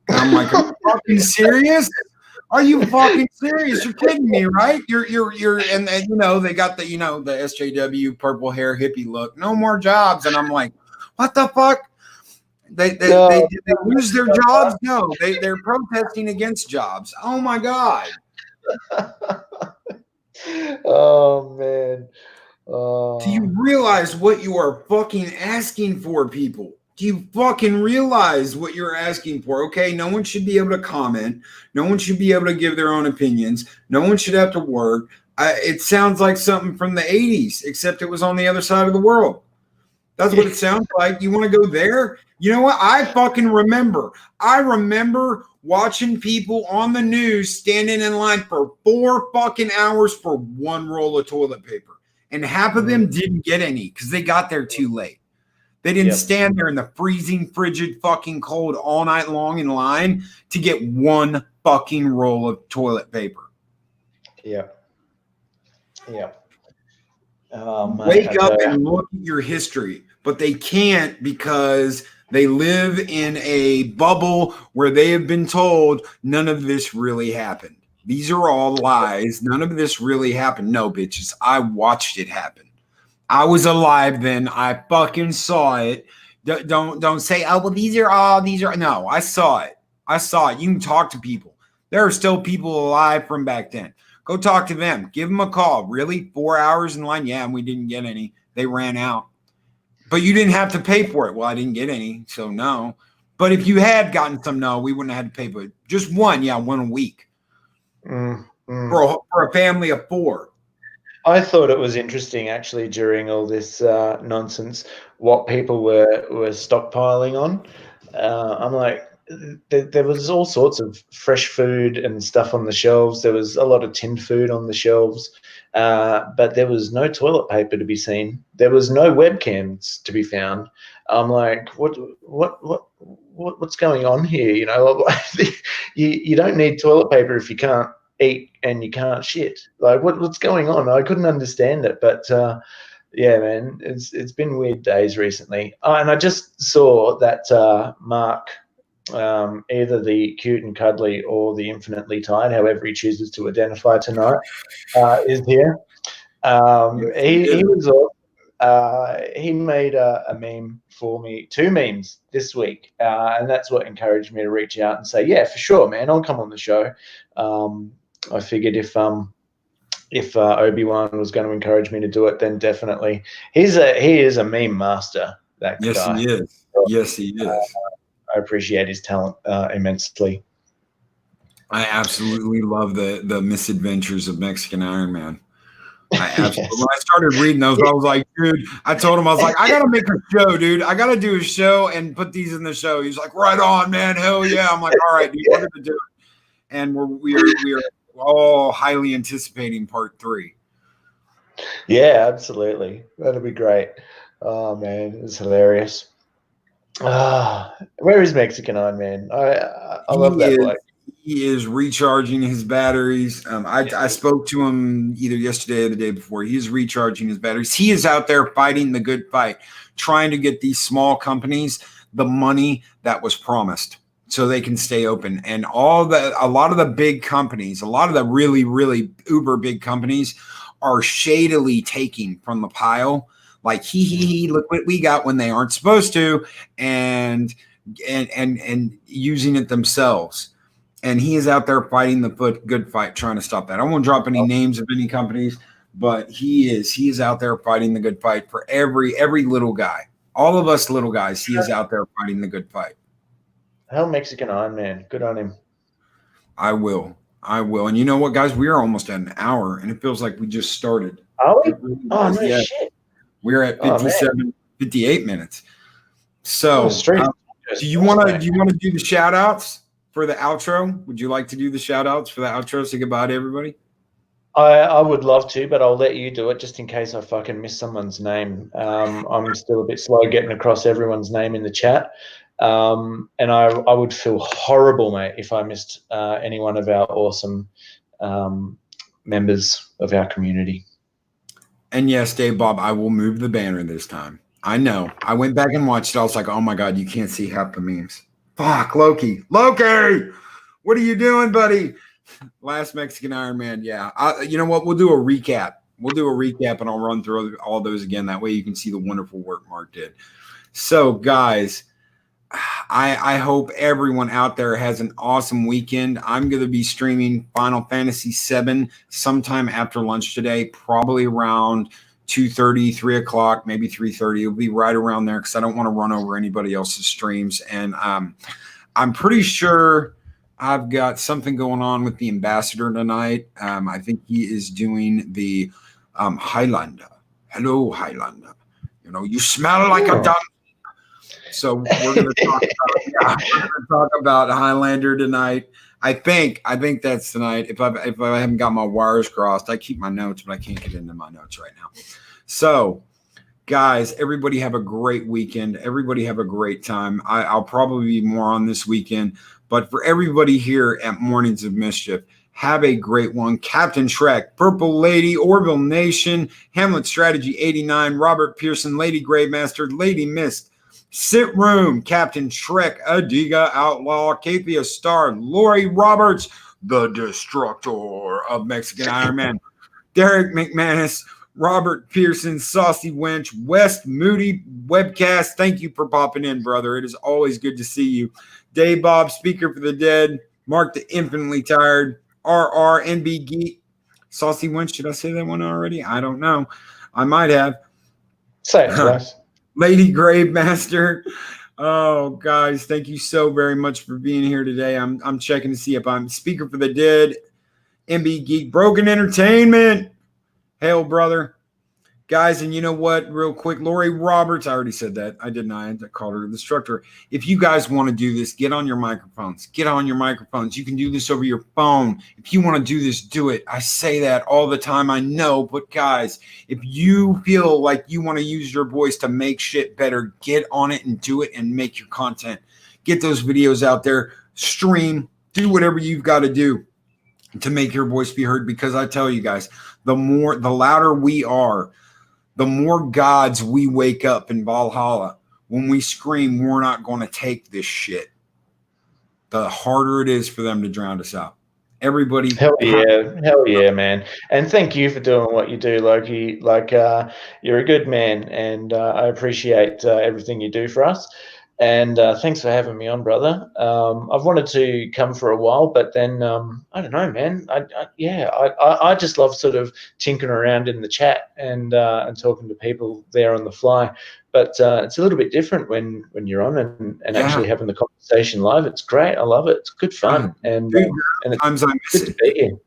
And I'm like, are you fucking serious? Are you fucking serious? You're kidding me, right? And they got the SJW purple hair hippie look. No more jobs. And I'm like, what the fuck? They lose their jobs? No, they're protesting against jobs. Oh my God. Oh man. Do you realize what you are fucking asking for, people? Do you fucking realize what you're asking for? Okay, no one should be able to comment. No one should be able to give their own opinions. No one should have to work. It sounds like something from the 80s, except it was on the other side of the world. That's what it sounds like. You want to go there? You know what? I fucking remember. I remember watching people on the news standing in line for 4 fucking hours for 1 roll of toilet paper. And half of them didn't get any because they got there too late. They didn't Yep. stand there in the freezing, frigid, fucking cold all night long in line to get one fucking roll of toilet paper. Yeah. Yeah. Oh, mate, Wake I up tell ya. and look at your history, but they can't because they live in a bubble where they have been told none of this really happened. These are all lies. None of this really happened. No, bitches. I watched it happen. I was alive then. I fucking saw it. Don't say, oh, well, these are. No, I saw it. I saw it. You can talk to people. There are still people alive from back then. Go talk to them. Give them a call. Really? 4 hours in line? Yeah, and we didn't get any. They ran out. But you didn't have to pay for it. Well, I didn't get any, so no. But if you had gotten some, no, we wouldn't have had to pay for it. Just one, yeah, one a week. For a family of 4. I thought it was interesting, actually, during all this nonsense, what people were stockpiling on. I'm like, there was all sorts of fresh food and stuff on the shelves. There was a lot of tinned food on the shelves, but there was no toilet paper to be seen. There was no webcams to be found. I'm like, what's going on here? You know, you don't need toilet paper if you can't eat and you can't shit. Like, what's going on? I couldn't understand it, but yeah, man, it's been weird days recently. And I just saw that Mark, either the cute and cuddly or the infinitely tired, however he chooses to identify tonight, is here. He was he made a meme for me, 2 memes this week, and that's what encouraged me to reach out and say, yeah, for sure, man, I'll come on the show. I figured if Obi-Wan was going to encourage me to do it, then definitely. He is a meme master, that yes, guy. He is. Yes, he is. I appreciate his talent immensely. I absolutely love the misadventures of Mexican Iron Man. I absolutely. Yes. When I started reading those, I was like, dude, I told him, I was like, I gotta make a show, dude. I gotta do a show and put these in the show. He's like, right on, man. Hell yeah. I'm like, all right, dude, we're gonna do it. And we're all highly anticipating part 3. Yeah, absolutely. That'll be great. Oh man, it's hilarious. Where is Mexican Iron Man? I love that bloke. He is recharging his batteries. I spoke to him either yesterday or the day before. He is recharging his batteries. He is out there fighting the good fight, trying to get these small companies the money that was promised so they can stay open. And a lot of the big companies, a lot of the really, really uber big companies are shadily taking from the pile. Like, look what we got when they aren't supposed to, and using it themselves. And he is out there fighting the good fight, trying to stop that. I won't drop any names of any companies, but he is out there fighting the good fight for every little guy. All of us little guys, he is out there fighting the good fight. Hell, Mexican Iron Man. Good on him. I will. And you know what, guys? We are almost at an hour, and it feels like we just started. Are we? Oh, no shit. We're at 58 minutes. So, do you want to do the shout outs for the outro? Would you like to do the shout outs for the outro? Say goodbye to everybody. I would love to, but I'll let you do it just in case I fucking miss someone's name. I'm still a bit slow getting across everyone's name in the chat. And I would feel horrible, mate, if I missed any one of our awesome members of our community. And yes, Dave Bob, I will move the banner this time. I know. I went back and watched it. I was like, oh my God, you can't see half the memes. Fuck, Loki, what are you doing, buddy? Last Mexican Iron Man. Yeah. You know what? We'll do a recap. And I'll run through all those again. That way you can see the wonderful work Mark did. So, guys, I hope everyone out there has an awesome weekend. I'm going to be streaming Final Fantasy VII sometime after lunch today, probably around 2:30, 3 o'clock, maybe 3:30. It'll be right around there because I don't want to run over anybody else's streams. And I'm pretty sure I've got something going on with the ambassador tonight. I think he is doing the Highlander. Hello, Highlander. You know, you smell like a dumb. So we're going to talk about Highlander tonight. I think that's tonight. If I haven't got my wires crossed, I keep my notes, but I can't get into my notes right now. So, guys, everybody have a great weekend. Everybody have a great time. I'll probably be more on this weekend, but for everybody here at Mornings of Mischief, have a great one. Captain Shrek, Purple Lady, Orville Nation, Hamlet Strategy 89, Robert Pearson, Lady Gravemaster, Lady Mist, Sit Room, Captain Shrek, Adiga Outlaw, Kathia Star, Lori Roberts, the Destructor of Mexican Iron Man, Derek McManus, Robert Pearson, Saucy Wench, West Moody Webcast. Thank you for popping in, brother. It is always good to see you. Dave Bob, Speaker for the Dead, Mark the Infinitely Tired, RR, NB Geek, Saucy Wench. Should I say that one already? I don't know. I might have. Say it twice. Lady Gravemaster. Oh, guys, thank you so very much for being here today. I'm checking to see if I'm Speaker for the Dead, MB Geek, Broken Entertainment. Hail, brother. Guys, and you know what? Real quick, Lori Roberts. I already said that. I didn't. I called her the instructor. If you guys want to do this, get on your microphones. Get on your microphones. You can do this over your phone. If you want to do this, do it. I say that all the time. I know. But guys, if you feel like you want to use your voice to make shit better, get on it and do it and make your content. Get those videos out there. Stream. Do whatever you've got to do to make your voice be heard. Because I tell you guys, the louder we are, the more gods we wake up in Valhalla. When we scream, we're not going to take this shit. The harder it is for them to drown us out. Everybody. Hell yeah, man. And thank you for doing what you do, Loki. Like, you're a good man, and I appreciate everything you do for us. And thanks for having me on, brother. I've wanted to come for a while, but then I don't know, man. I just love sort of tinkering around in the chat and talking to people there on the fly. But it's a little bit different when you're on and actually having the conversation live. It's great. I love it. It's good fun. And sometimes I miss good to be here.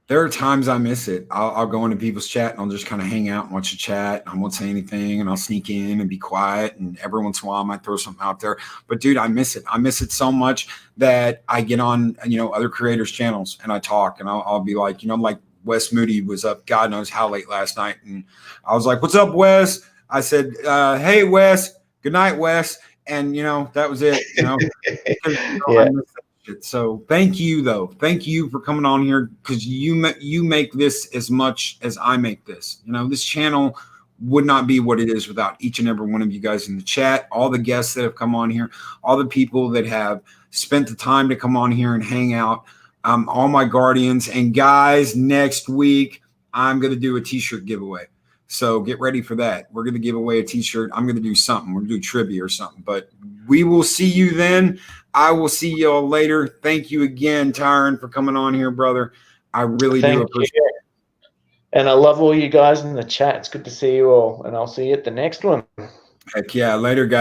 There are times I miss it. I'll go into people's chat and I'll just kind of hang out and watch the chat. I won't say anything and I'll sneak in and be quiet. And every once in a while I might throw something out there. But dude, I miss it. I miss it so much that I get on, other creators' channels and I talk and I'll be like, like Wes Moody was up God knows how late last night. And I was like, what's up, Wes? I said, hey, Wes. Good night, Wes. And, that was it. I miss that. So thank you, though. Thank you for coming on here because you make this as much as I make this. This channel would not be what it is without each and every one of you guys in the chat, all the guests that have come on here, all the people that have spent the time to come on here and hang out, all my guardians. And guys, next week, I'm going to do a T-shirt giveaway. So get ready for that. We're going to give away a T-shirt. I'm going to do something. We're going to do trivia or something. But we will see you then. I will see y'all later. Thank you again, Tyron, for coming on here, brother. I really do appreciate it. And I love all you guys in the chat. It's good to see you all. And I'll see you at the next one. Heck yeah. Later, guys.